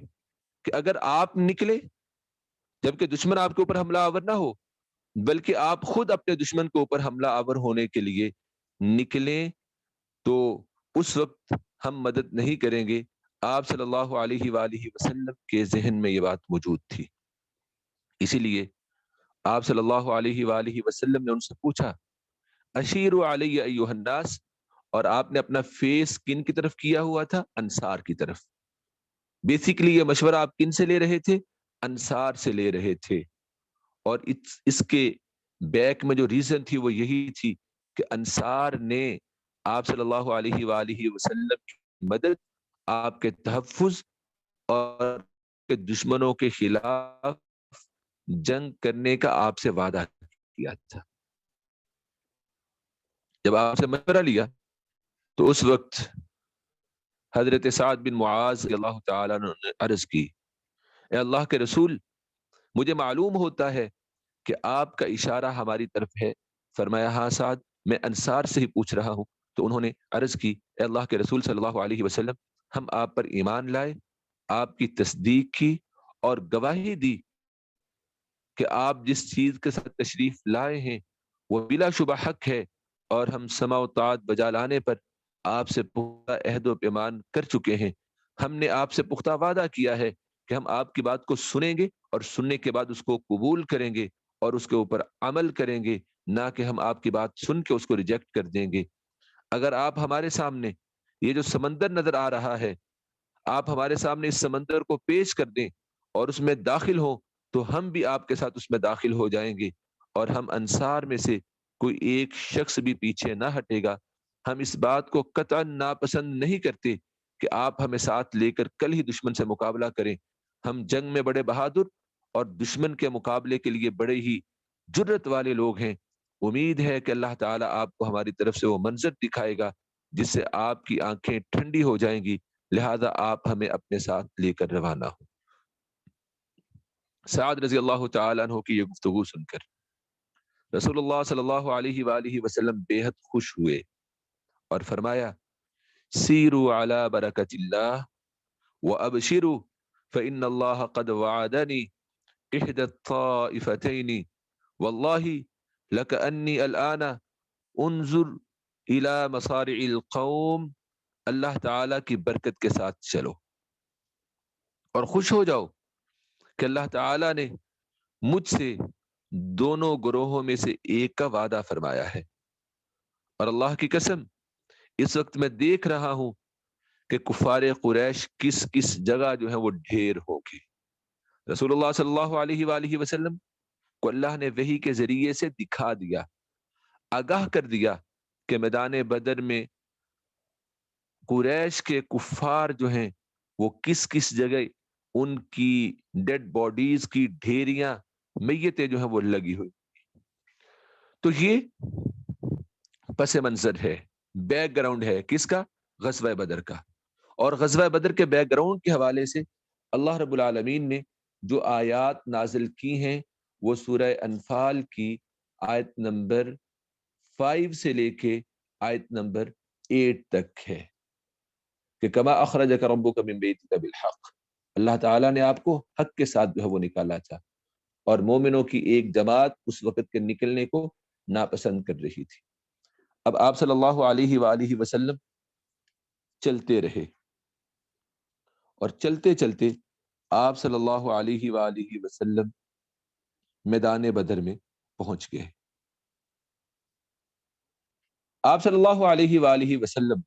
کہ اگر آپ نکلے جبکہ دشمن آپ کے اوپر حملہ آور نہ ہو، بلکہ آپ خود اپنے دشمن کے اوپر حملہ آور ہونے کے لیے نکلیں، تو اس وقت ہم مدد نہیں کریں گے۔ آپ صلی اللہ علیہ وآلہ وسلم کے ذہن میں یہ بات موجود تھی، اسی لیے آپ صلی اللہ علیہ وآلہ وسلم نے ان سے پوچھا اشیروا علی ایھا الناس، اور آپ نے اپنا فیس کن کی طرف کیا ہوا تھا؟ انصار کی طرف۔ بیسیکلی یہ مشورہ آپ کن سے لے رہے تھے؟ انصار سے لے رہے تھے، اور اس کے بیک میں جو ریزن تھی وہ یہی تھی کہ انصار نے آپ صلی اللہ علیہ وآلہ وسلم کی مدد، آپ کے تحفظ اور دشمنوں کے خلاف جنگ کرنے کا آپ سے وعدہ کیا تھا۔ جب آپ سے مشورہ لیا تو اس وقت حضرت سعد بن معاذ رضی اللہ تعالیٰ نے عرض کی اے اللہ کے رسول، مجھے معلوم ہوتا ہے کہ آپ کا اشارہ ہماری طرف ہے۔ فرمایا ہاں سعد، میں انصار سے ہی پوچھ رہا ہوں۔ تو انہوں نے عرض کی اے اللہ کے رسول صلی اللہ علیہ وسلم، ہم آپ پر ایمان لائے، آپ کی تصدیق کی اور گواہی دی کہ آپ جس چیز کے ساتھ تشریف لائے ہیں وہ بلا شبہ حق ہے، اور ہم سمع و طاعت بجا لانے پر آپ سے پختہ عہد و پیمان کر چکے ہیں۔ ہم نے آپ سے پختہ وعدہ کیا ہے کہ ہم آپ کی بات کو سنیں گے اور سننے کے بعد اس کو قبول کریں گے اور اس کے اوپر عمل کریں گے، نہ کہ ہم آپ کی بات سن کے اس کو ریجیکٹ کر دیں گے۔ اگر آپ ہمارے سامنے یہ جو سمندر نظر آ رہا ہے، آپ ہمارے سامنے اس سمندر کو پیش کر دیں اور اس میں داخل ہوں، تو ہم بھی آپ کے ساتھ اس میں داخل ہو جائیں گے، اور ہم انصار میں سے کوئی ایک شخص بھی پیچھے نہ ہٹے گا۔ ہم اس بات کو قطعاً ناپسند نہیں کرتے کہ آپ ہمیں ساتھ لے کر کل ہی دشمن سے مقابلہ کریں۔ ہم جنگ میں بڑے بہادر اور دشمن کے مقابلے کے لیے بڑے ہی جرت والے لوگ ہیں۔ امید ہے کہ اللہ تعالیٰ آپ کو ہماری طرف سے وہ منظر دکھائے گا جس سے آپ کی آنکھیں ٹھنڈی ہو جائیں گی، لہذا آپ ہمیں اپنے ساتھ لے کر روانہ ہو۔ سعد رضی اللہ تعالیٰ عنہ کی یہ گفتگو سن کر رسول اللہ صلی اللہ علیہ وآلہ وسلم بے حد خوش ہوئے اور فرمایا سیروا علی برکت اللہ وابشروا فإن اللہ قد وعدنی احدى الطائفتین واللہ لکأنی الآن انظر الى مصارع القوم۔ اللہ تعالیٰ کی برکت کے ساتھ چلو اور خوش ہو جاؤ کہ اللہ تعالیٰ نے مجھ سے دونوں گروہوں میں سے ایک کا وعدہ فرمایا ہے، اور اللہ کی قسم اس وقت میں دیکھ رہا ہوں کہ کفار قریش کس کس جگہ جو ہے وہ ڈھیر ہو گئے۔ رسول اللہ صلی اللہ علیہ وآلہ وسلم کو اللہ نے وحی کے ذریعے سے دکھا دیا، آگاہ کر دیا کہ میدان بدر میں قریش کے کفار جو ہیں وہ کس کس جگہ ان کی ڈیڈ باڈیز کی ڈھیریاں، میتیں جو ہیں وہ لگی ہوئی۔ تو یہ پس منظر ہے، بیک گراؤنڈ ہے کس کا؟ غزوہ بدر کا۔ اور غزوہ بدر کے بیک گراؤنڈ کے حوالے سے اللہ رب العالمین نے جو آیات نازل کی ہیں وہ سورہ انفال کی آیت نمبر 5 سے لے کے آیت نمبر 8 تک ہے کہ کما اخرجک ربک من بیتک بالحق، اللہ تعالیٰ نے آپ کو حق کے ساتھ جو ہے وہ نکالا تھا، اور مومنوں کی ایک جماعت اس وقت کے نکلنے کو ناپسند کر رہی تھی۔ اب آپ صلی اللہ علیہ وآلہ وسلم چلتے رہے، اور چلتے چلتے آپ صلی اللہ علیہ وآلہ وسلم میدان بدر میں پہنچ گئے۔ آپ صلی اللہ علیہ وآلہ وسلم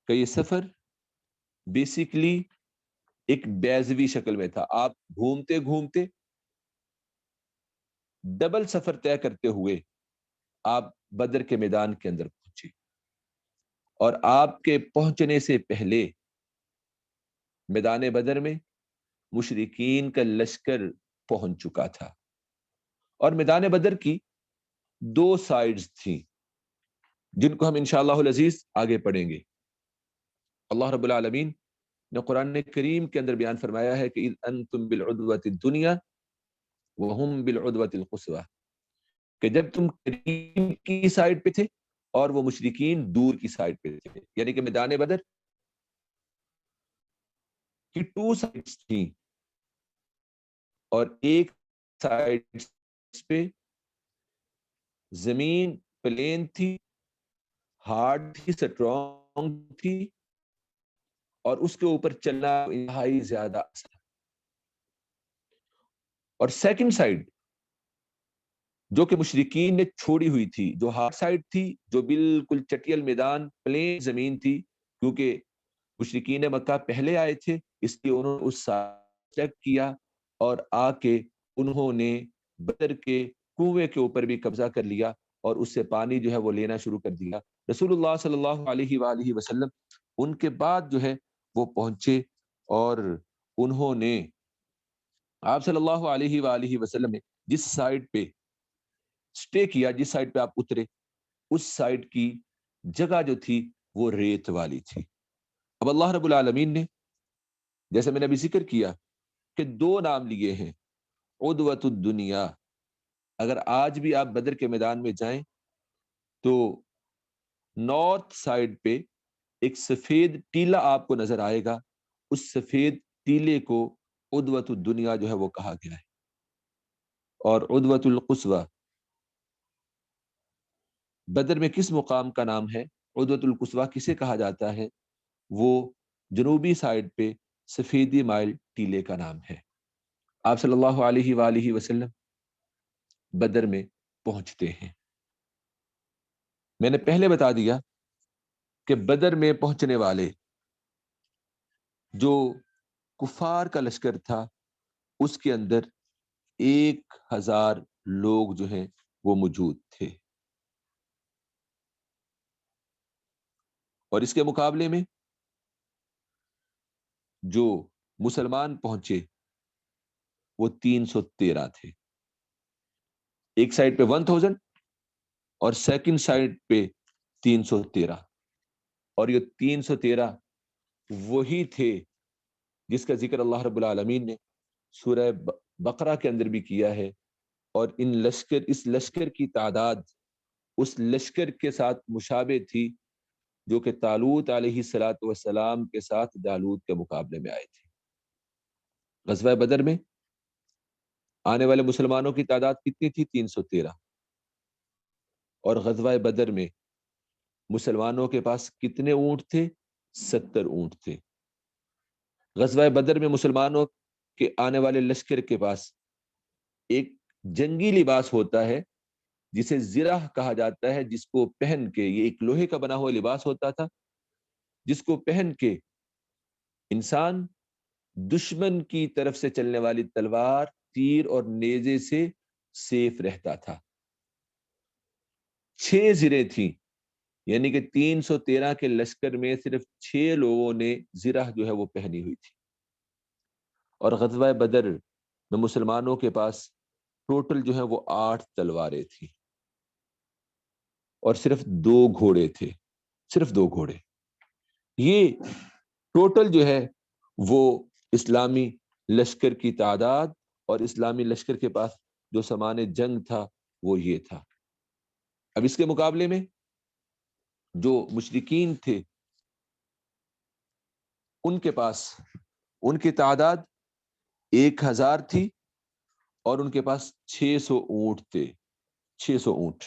کا یہ سفر بیسیکلی ایک بیضوی شکل میں تھا۔ آپ گھومتے گھومتے ڈبل سفر طے کرتے ہوئے آپ بدر کے میدان کے اندر پہنچے، اور آپ کے پہنچنے سے پہلے میدان بدر میں مشرکین کا لشکر پہنچ چکا تھا، اور میدان بدر کی 2 سائیڈز تھیں جن کو ہم انشاءاللہ العزیز آگے پڑھیں گے۔ اللہ رب العالمین نے قرآن کریم کے اندر بیان فرمایا ہے کہ اذ انتم بالعدوۃ الدنیا وہم بالعدوۃ القصویٰ، کہ جب تم قریب کی سائڈ پہ تھے اور وہ مشرکین دور کی سائڈ پہ تھے، یعنی کہ میدان بدر کی 2 سائڈز تھیں، اور ایک سائڈ پہ زمین پلین تھی، ہارڈ تھی، سٹرونگ تھی، اور اس کے اوپر چلنا انتہائی زیادہ آسان۔ اور سیکنڈ سائڈ جو کہ مشرکین نے چھوڑی ہوئی تھی، جو ہارڈ سائڈ تھی، جو بالکل چٹیل میدان پلین زمین تھی، کیونکہ مشرکین مکہ پہلے آئے تھے اس لیے انہوں نے اس سائڈ چیک کیا، اور آ کے انہوں نے بدر کے کنویں کے اوپر بھی قبضہ کر لیا، اور اس سے پانی جو ہے وہ لینا شروع کر دیا۔ رسول اللہ صلی اللہ علیہ وآلہ وسلم ان کے بعد جو ہے وہ پہنچے، اور انہوں نے آپ صلی اللہ علیہ وآلہ وسلم نے جس سائڈ پہ سٹے کیا، جس سائڈ پہ آپ اترے، اس سائڈ کی جگہ جو تھی وہ ریت والی تھی۔ اب اللہ رب العالمین نے جیسے میں نے ابھی ذکر کیا کہ 2 نام لیے ہیں، عدوۃ الدنیا۔ اگر آج بھی آپ بدر کے میدان میں جائیں تو نارتھ سائڈ پہ ایک سفید ٹیلہ آپ کو نظر آئے گا، اس سفید ٹیلے کو عدوۃ الدنیا جو ہے وہ کہا گیا ہے۔ اور عدوۃ القصویٰ بدر میں کس مقام کا نام ہے؟ عدوۃ القصویٰ کسے کہا جاتا ہے؟ وہ جنوبی سائڈ پہ سفیدی مائل ٹیلے کا نام ہے۔ آپ صلی اللہ علیہ وآلہ وسلم بدر میں پہنچتے ہیں۔ میں نے پہلے بتا دیا کہ بدر میں پہنچنے والے جو کفار کا لشکر تھا اس کے اندر 1000 لوگ جو ہیں وہ موجود تھے، اور اس کے مقابلے میں جو مسلمان پہنچے وہ 313 تھے۔ ایک سائڈ پہ 1000 اور سیکنڈ سائڈ پہ 313، اور یہ 313 وہی تھے جس کا ذکر اللہ رب العالمین نے سورہ بقرہ کے اندر بھی کیا ہے، اور اس لشکر کی تعداد اس لشکر کے ساتھ مشابہ تھی جو کہ طالوت علیہ السلام کے ساتھ جالوت کے مقابلے میں آئے تھے۔ غزوہ بدر میں آنے والے مسلمانوں کی تعداد کتنی تھی؟ 313، اور غزوہ بدر میں مسلمانوں کے پاس کتنے اونٹ تھے؟ 70 اونٹ تھے۔ غزوہ بدر میں مسلمانوں کے آنے والے لشکر کے پاس ایک جنگی لباس ہوتا ہے جسے زرہ کہا جاتا ہے، جس کو پہن کے، یہ ایک لوہے کا بنا ہوا لباس ہوتا تھا جس کو پہن کے انسان دشمن کی طرف سے چلنے والی تلوار، تیر اور نیزے سے سیف رہتا تھا۔ 6 زریں تھیں، یعنی کہ 313 کے لشکر میں صرف 6 لوگوں نے زرہ جو ہے وہ پہنی ہوئی تھی۔ اور غزوہ بدر میں مسلمانوں کے پاس ٹوٹل جو ہے وہ 8 تلواریں تھیں اور صرف 2 گھوڑے تھے، صرف 2 گھوڑے۔ یہ ٹوٹل جو ہے وہ اسلامی لشکر کی تعداد اور اسلامی لشکر کے پاس جو سامان جنگ تھا وہ یہ تھا۔ اب اس کے مقابلے میں جو مشرکین تھے ان کے پاس ان کی تعداد 1000 تھی اور ان کے پاس 600 اونٹ تھے، 600 اونٹ،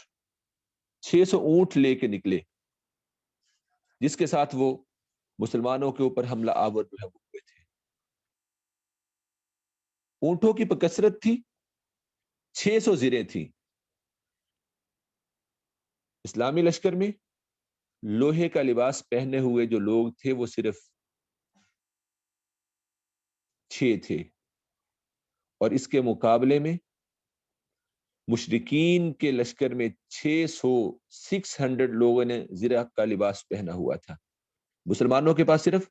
600 اونٹ لے کے نکلے، جس کے ساتھ وہ مسلمانوں کے اوپر حملہ آور جو ہے وہ ہوئے تھے۔ اونٹوں کی کثرت تھی، 600 زریں تھیں۔ اسلامی لشکر میں لوہے کا لباس پہنے ہوئے جو لوگ تھے وہ صرف 6 تھے، اور اس کے مقابلے میں مشرکین کے لشکر میں 600 لوگوں نے زرہ کا لباس پہنا ہوا تھا۔ مسلمانوں کے پاس صرف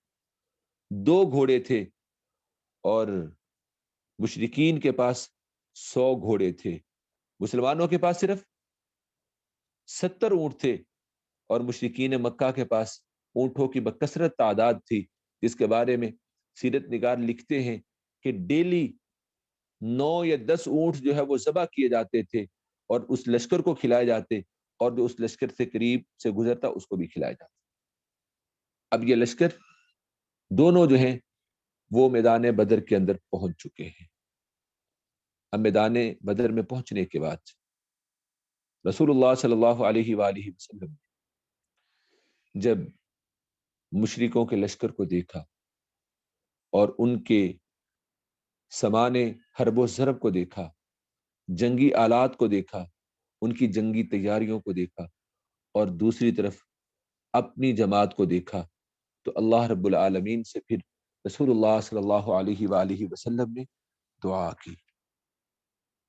2 گھوڑے تھے اور مشرکین کے پاس 100 گھوڑے تھے۔ مسلمانوں کے پاس صرف 70 اونٹ تھے اور مشرکین مکہ کے پاس اونٹوں کی بکثرت تعداد تھی، جس کے بارے میں سیرت نگار لکھتے ہیں کہ ڈیلی 9 یا 10 اونٹ جو ہے وہ ذبح کیے جاتے تھے اور اس لشکر کو کھلائے جاتے، اور جو اس لشکر سے قریب سے گزرتا اس کو بھی کھلائے جاتے۔ اب یہ لشکر دونوں جو ہیں وہ میدان بدر کے اندر پہنچ چکے ہیں۔ اب میدان بدر میں پہنچنے کے بعد رسول اللہ صلی اللہ علیہ وآلہ وسلم نے جب مشرکوں کے لشکر کو دیکھا اور ان کے سامان حرب و ضرب کو دیکھا، جنگی آلات کو دیکھا، ان کی جنگی تیاریوں کو دیکھا، اور دوسری طرف اپنی جماعت کو دیکھا، تو اللہ رب العالمین سے پھر رسول اللہ صلی اللہ علیہ وآلہ وسلم نے دعا کی۔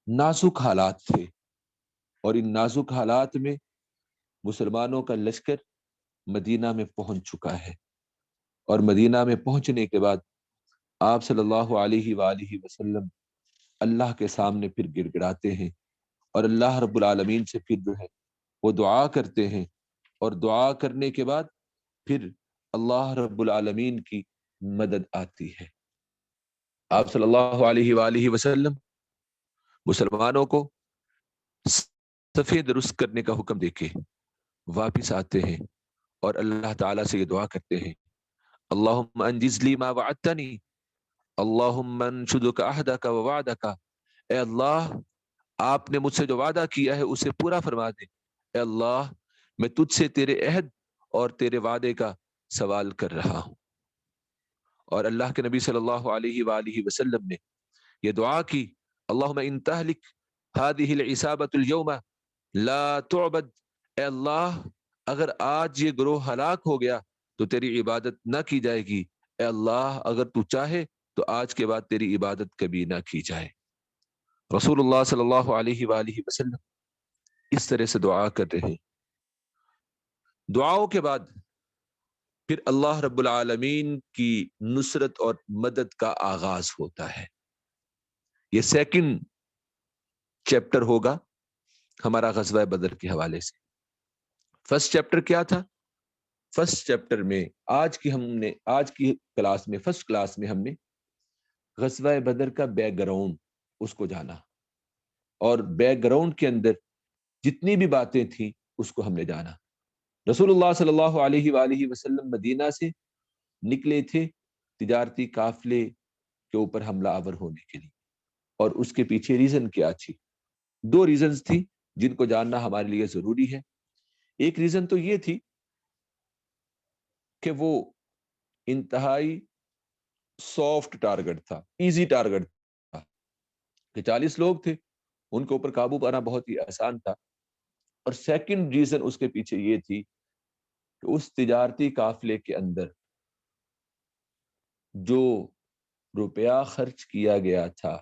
نازک حالات تھے، اور ان نازک حالات میں مسلمانوں کا لشکر مدینہ میں پہنچ چکا ہے، اور مدینہ میں پہنچنے کے بعد آپ صلی اللہ علیہ وآلہ وسلم اللہ کے سامنے پھر گڑ گڑاتے ہیں، اور اللہ رب العالمین سے پھر جو ہے وہ دعا کرتے ہیں، اور دعا کرنے کے بعد پھر اللہ رب العالمین کی مدد آتی ہے۔ آپ صلی اللہ علیہ وآلہ وسلم مسلمانوں کو صفے درست کرنے کا حکم دے کے واپس آتے ہیں اور اللہ تعالیٰ سے یہ دعا کرتے ہیں، اللہم انجز لی ما وعدتنی، اللہم انشدک عہدک ووعدک، اے اللہ آپ نے مجھ سے جو وعدہ کیا ہے اسے پورا فرما دے، اے اللہ میں تجھ سے تیرے عہد اور تیرے وعدے کا سوال کر رہا ہوں۔ اور اللہ کے نبی صلی اللہ علیہ وآلہ وسلم نے یہ دعا کی، اللہم ان تہلک ہذہ العصابۃ اليوم لا تعبد، اے اللہ اگر آج یہ گروہ ہلاک ہو گیا تو تیری عبادت نہ کی جائے گی، اے اللہ اگر تو چاہے تو آج کے بعد تیری عبادت کبھی نہ کی جائے۔ رسول اللہ صلی اللہ علیہ وآلہ وسلم اس طرح سے دعا کر رہے ہیں۔ دعاؤں کے بعد پھر اللہ رب العالمین کی نصرت اور مدد کا آغاز ہوتا ہے۔ یہ سیکنڈ چیپٹر ہوگا ہمارا غزوہ بدر کے حوالے سے۔ فرسٹ چیپٹر کیا تھا؟ فرسٹ چیپٹر میں آج کی کلاس میں، فرسٹ کلاس میں ہم نے غزوہ بدر کا بیک گراؤنڈ اس کو جانا، اور بیک گراؤنڈ کے اندر جتنی بھی باتیں تھیں اس کو ہم نے جانا۔ رسول اللہ صلی اللہ علیہ وآلہ وسلم مدینہ سے نکلے تھے تجارتی قافلے کے اوپر حملہ آور ہونے کے لیے، اور اس کے پیچھے ریزن کیا تھی؟ 2 ریزنز تھی جن کو جاننا ہمارے لیے ضروری ہے۔ ایک ریزن تو یہ تھی کہ وہ انتہائی سافٹ ٹارگٹ تھا، ایزی ٹارگٹ تھا، کہ 40 لوگ تھے ان کے اوپر قابو پانا بہت ہی آسان تھا. اور سیکنڈ ریزن اس کے پیچھے یہ تھی کہ اس تجارتی قافلے کے اندر جو روپیہ خرچ کیا گیا تھا،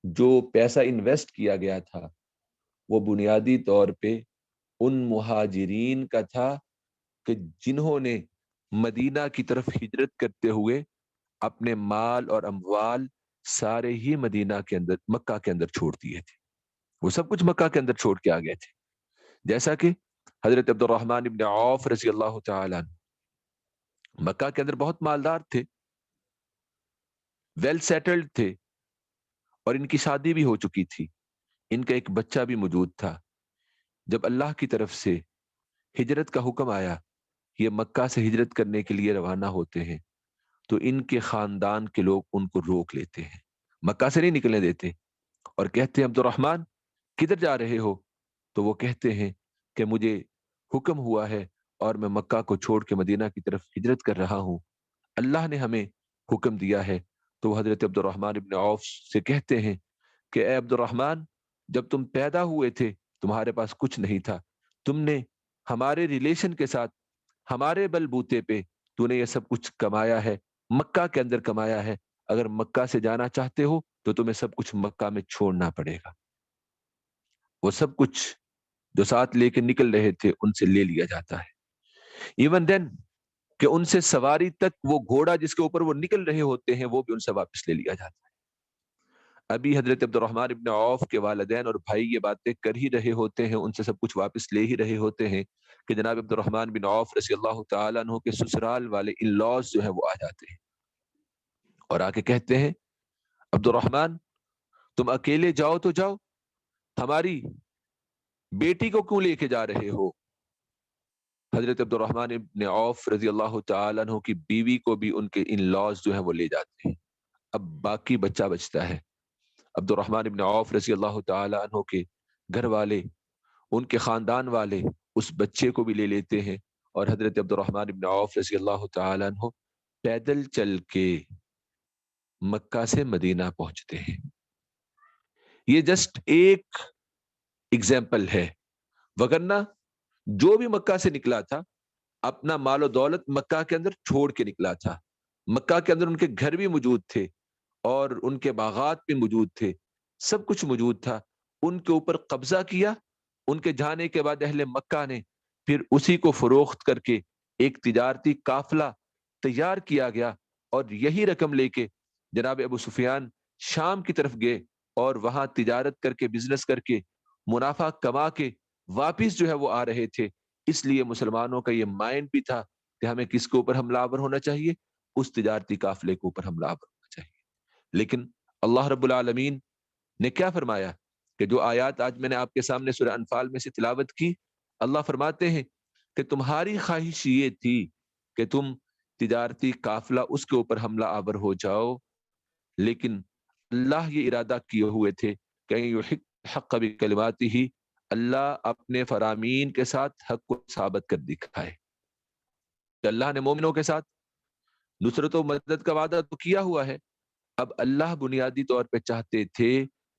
جو پیسہ انویسٹ کیا گیا تھا، وہ بنیادی طور پہ ان مہاجرین کا تھا کہ جنہوں نے مدینہ کی طرف ہجرت کرتے ہوئے اپنے مال اور اموال سارے ہی مدینہ کے اندر، مکہ کے اندر چھوڑ دیے تھے. وہ سب کچھ مکہ کے اندر چھوڑ کے آ گئے تھے. جیسا کہ حضرت عبد الرحمن ابن عوف رضی اللہ تعالیٰ عنہ مکہ کے اندر بہت مالدار تھے، ویل سیٹلڈ تھے، اور ان کی شادی بھی ہو چکی تھی، ان کا ایک بچہ بھی موجود تھا. جب اللہ کی طرف سے ہجرت کا حکم آیا، یہ مکہ سے ہجرت کرنے کے لیے روانہ ہوتے ہیں، تو ان کے خاندان کے لوگ ان کو روک لیتے ہیں، مکہ سے نہیں نکلنے دیتے، اور کہتے ہیں عبد الرحمن کدھر جا رہے ہو؟ تو وہ کہتے ہیں کہ مجھے حکم ہوا ہے اور میں مکہ کو چھوڑ کے مدینہ کی طرف ہجرت کر رہا ہوں، اللہ نے ہمیں حکم دیا ہے. تو وہ حضرت عبد الرحمن ابن عوف سے کہتے ہیں کہ اے عبد الرحمن، جب تم پیدا ہوئے تھے تمہارے پاس کچھ نہیں تھا، تم نے ہمارے ریلیشن کے ساتھ ہمارے بل بوتے پہ تو نے یہ سب کچھ کمایا ہے، مکہ کے اندر کمایا ہے. اگر مکہ سے جانا چاہتے ہو تو تمہیں سب کچھ مکہ میں چھوڑنا پڑے گا. وہ سب کچھ جو ساتھ لے کے نکل رہے تھے ان سے لے لیا جاتا ہے. ایون دین کہ ان سے سواری تک، وہ گھوڑا جس کے اوپر وہ نکل رہے ہوتے ہیں وہ بھی ان سے واپس لے لیا جاتا ہے. ابھی حضرت عبد الرحمن ابن عوف کے والدین اور بھائی یہ باتیں کر ہی رہے ہوتے ہیں، ان سے سب کچھ واپس لے ہی رہے ہوتے ہیں کہ جناب عبد الرحمن بن عوف رضی اللہ تعالیٰ عنہ کے سسرال والے ان لاز جو ہیں وہ آ جاتے ہیں اور آ کے کہتے ہیں عبد الرحمن تم اکیلے جاؤ تو جاؤ، ہماری بیٹی کو کیوں لے کے جا رہے ہو؟ حضرت عبد الرحمن ابن عوف رضی اللہ تعالیٰ عنہ کی بیوی کو بھی ان کے ان لاز جو ہیں وہ لے جاتے ہیں. اب باقی بچہ بچتا ہے. عبد الرحمن ابن عوف رضی اللہ تعالیٰ عنہ کے گھر والے، ان کے خاندان والے اس بچے کو بھی لے لیتے ہیں، اور حضرت عبد الرحمن ابن عوف رضی اللہ تعالیٰ عنہ پیدل چل کے مکہ سے مدینہ پہنچتے ہیں. یہ جسٹ ایک ایگزامپل ہے، وگرنہ جو بھی مکہ سے نکلا تھا اپنا مال و دولت مکہ کے اندر چھوڑ کے نکلا تھا. مکہ کے اندر ان کے گھر بھی موجود تھے اور ان کے باغات بھی موجود تھے، سب کچھ موجود تھا. ان کے اوپر قبضہ کیا. ان کے جانے کے بعد اہل مکہ نے پھر اسی کو فروخت کر کے ایک تجارتی قافلہ تیار کیا گیا، اور یہی رقم لے کے جناب ابو سفیان شام کی طرف گئے اور وہاں تجارت کر کے، بزنس کر کے، منافع کما کے واپس جو ہے وہ آ رہے تھے. اس لیے مسلمانوں کا یہ مائنڈ بھی تھا کہ ہمیں کس کے اوپر حملہ آور ہونا چاہیے؟ اس تجارتی قافلے کے اوپر حملہ آور ہونا چاہیے. لیکن اللہ رب العالمین نے کیا فرمایا کہ جو آیات آج میں نے آپ کے سامنے سورہ انفال میں سے تلاوت کی، اللہ فرماتے ہیں کہ تمہاری خواہش یہ تھی کہ تم تجارتی قافلہ اس کے اوپر حملہ آور ہو جاؤ، لیکن اللہ یہ ارادہ کیے ہوئے تھے کہ یحق حق بکلماتہ، اللہ اپنے فرامین کے ساتھ حق کو ثابت کر دکھائے. کہ اللہ نے مومنوں کے ساتھ نصرت و مدد کا وعدہ تو کیا ہوا ہے، اب اللہ بنیادی طور پہ چاہتے تھے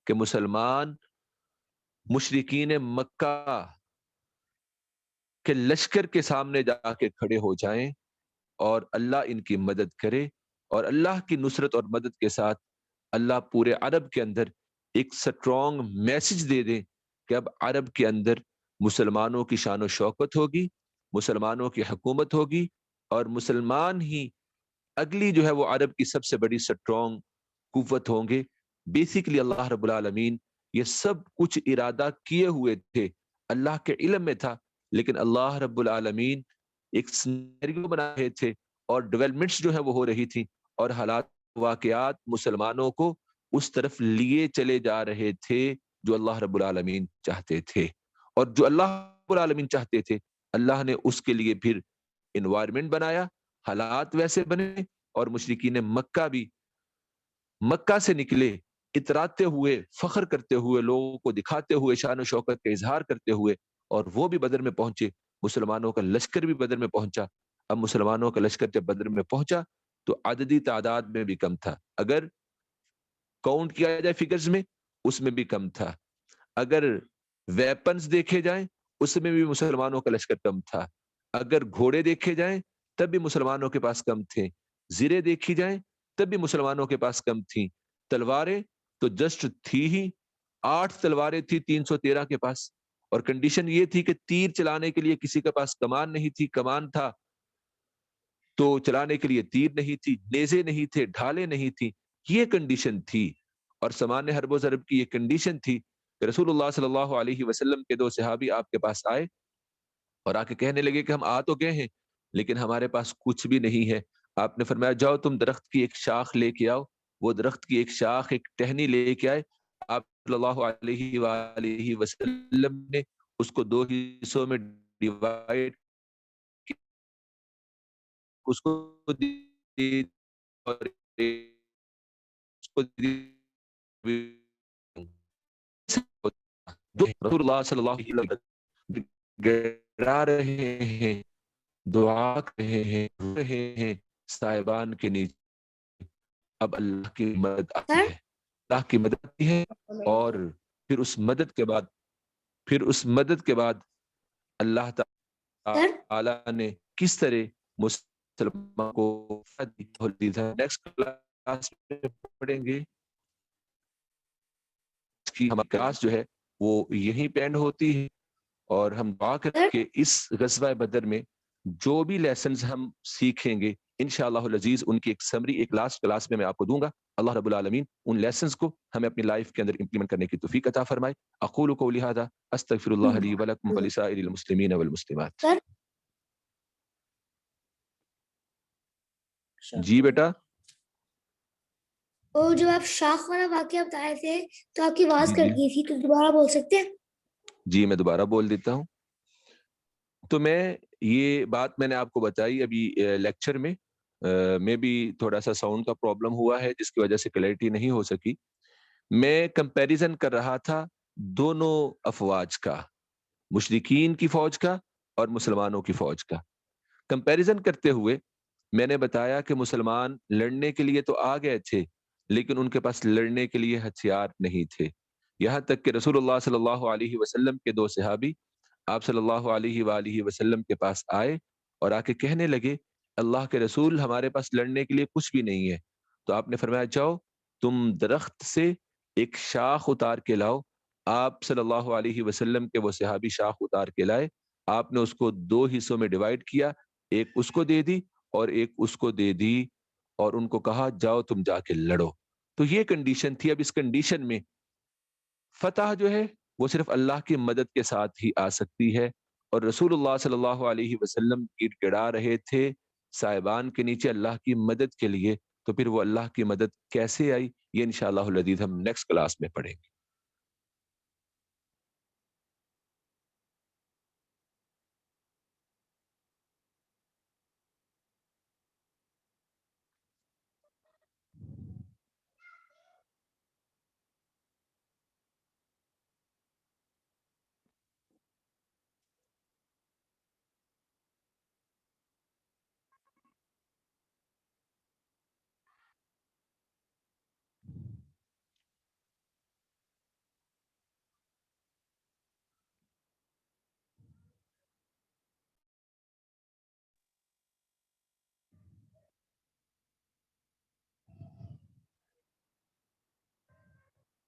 کہ مسلمان مشرکین مکہ کے لشکر کے سامنے جا کے کھڑے ہو جائیں اور اللہ ان کی مدد کرے، اور اللہ کی نصرت اور مدد کے ساتھ اللہ پورے عرب کے اندر ایک سٹرونگ میسج دے دیں کہ اب عرب کے اندر مسلمانوں کی شان و شوکت ہوگی، مسلمانوں کی حکومت ہوگی، اور مسلمان ہی اگلی جو ہے وہ عرب کی سب سے بڑی سٹرونگ قوت ہوں گے. بیسیکلی اللہ رب العالمین یہ سب کچھ ارادہ کیے ہوئے تھے، اللہ کے علم میں تھا، لیکن اللہ رب العالمین ایک سینیریو بنا رہے تھے اور ڈیولپمنٹس جو ہے وہ ہو رہی تھی، اور حالات واقعات مسلمانوں کو اس طرف لیے چلے جا رہے تھے جو اللہ رب العالمین چاہتے تھے. اور جو اللہ رب العالمین چاہتے تھے اللہ نے اس کے لیے پھر انوائرمنٹ بنایا، حالات ویسے بنے، اور مشرکین مکہ بھی مکہ سے نکلے اتراتے ہوئے، فخر کرتے ہوئے، لوگوں کو دکھاتے ہوئے، شان و شوکت کا اظہار کرتے ہوئے، اور وہ بھی بدر میں پہنچے. مسلمانوں کا لشکر بھی بدر میں پہنچا. اب مسلمانوں کا لشکر جب بدر میں پہنچا تو عددی تعداد میں بھی کم تھا. اگر کاؤنٹ کیا جائے فگرز میں اس میں بھی کم تھا. اگر ویپنز دیکھے جائیں اس میں بھی مسلمانوں کا لشکر کم تھا. اگر گھوڑے دیکھے جائیں تب بھی مسلمانوں کے پاس کم تھے. زرے دیکھی جائیں تب بھی مسلمانوں کے پاس کم تھیں. تلواریں تو جسٹ تھی ہی 8 تلواریں تھی 313 کے پاس. اور کنڈیشن یہ تھی کہ تیر چلانے کے لیے کسی کے پاس کمان نہیں تھی. کمان تھا تو چلانے کے لیے تیر نہیں تھی. نیزے نہیں تھے, ڈھالیں نہیں تھی. یہ کنڈیشن تھی. اور سامان حرب و ضرب کی یہ کنڈیشن تھی کہ رسول اللہ صلی اللہ علیہ وسلم کے 2 صحابی آپ کے پاس آئے اور آ کے کہنے لگے کہ ہم آ تو گئے ہیں لیکن ہمارے پاس کچھ بھی نہیں ہے. آپ نے فرمایا جاؤ تم درخت کی ایک شاخ لے کے آؤ. وہ درخت کی ایک شاخ, ایک ٹہنی لے کے آئے. آپ صلی اللہ علیہ وآلہ وسلم نے اس کو 2 حصوں میں ڈیوائڈ اس کو دی اور اس کو رسول اللہ صلی اللہ علیہ وسلم گڑا رہے ہیں, دعا کر رہے ہیں صاحبان کے نیچے. اب اللہ کی مدد آتی ہے, اللہ کی مدد آتی ہے. اور پھر اس مدد کے بعد اللہ تعالی نے کس طرح مسلمان کو نیکسٹ کلاس میں پڑھیں گے. ہماری کلاس جو ہے وہ یہیں پہ اینڈ ہوتی ہے اور ہم دعا کریں کہ اس غزوہ بدر میں جو بھی لیسنز ہم سیکھیں گے انشاءاللہ العزیز ان کی ایک سمری ایک لاسٹ کلاس میں آپ کو دوں گا. اللہ رب العالمین ان لیسنز کو ہمیں اپنی لائف کے اندر امپلیمنٹ کرنے کی توفیق عطا فرمائے. اقول قولی ھذا استغفر اللہ لی ولکم ولسائر المسلمین والمسلمات. جی بیٹا. اور جو آپ شاخ والا واقعہ بتائے تھے تو آپ کی آواز کٹ گئی تھی, تو دوبارہ بول سکتے ہیں؟ جی میں دوبارہ بول دیتا ہوں. تو یہ بات میں نے آپ کو بتائی ابھی لیکچر میں بھی تھوڑا سا ساؤنڈ کا پرابلم ہوا ہے جس کی وجہ سے کلیئرٹی نہیں ہو سکی. میں کمپیریزن کر رہا تھا دونوں افواج کا, مشرکین کی فوج کا اور مسلمانوں کی فوج کا. کمپیریزن کرتے ہوئے میں نے بتایا کہ مسلمان لڑنے کے لیے تو آ گئے تھے لیکن ان کے پاس لڑنے کے لیے ہتھیار نہیں تھے. یہاں تک کہ رسول اللہ صلی اللہ علیہ وسلم کے 2 صحابی آپ صلی اللہ علیہ وآلہ وسلم کے پاس آئے اور آ کے کہنے لگے اللہ کے رسول ہمارے پاس لڑنے کے لیے کچھ بھی نہیں ہے. تو آپ نے فرمایا جاؤ تم درخت سے ایک شاخ اتار کے لاؤ. آپ صلی اللہ علیہ وسلم کے وہ صحابی شاخ اتار کے لائے. آپ نے اس کو 2 حصوں میں ڈیوائیڈ کیا, ایک اس کو دے دی اور ایک اس کو دے دی اور ان کو کہا جاؤ تم جا کے لڑو. تو یہ کنڈیشن تھی. اب اس کنڈیشن میں فتح جو ہے وہ صرف اللہ کی مدد کے ساتھ ہی آ سکتی ہے. اور رسول اللہ صلی اللہ علیہ وسلم گڑا رہے تھے صاحبان کے نیچے اللہ کی مدد کے لیے. تو پھر وہ اللہ کی مدد کیسے آئی یہ انشاءاللہ العزیز ہم نیکسٹ کلاس میں پڑھیں گے.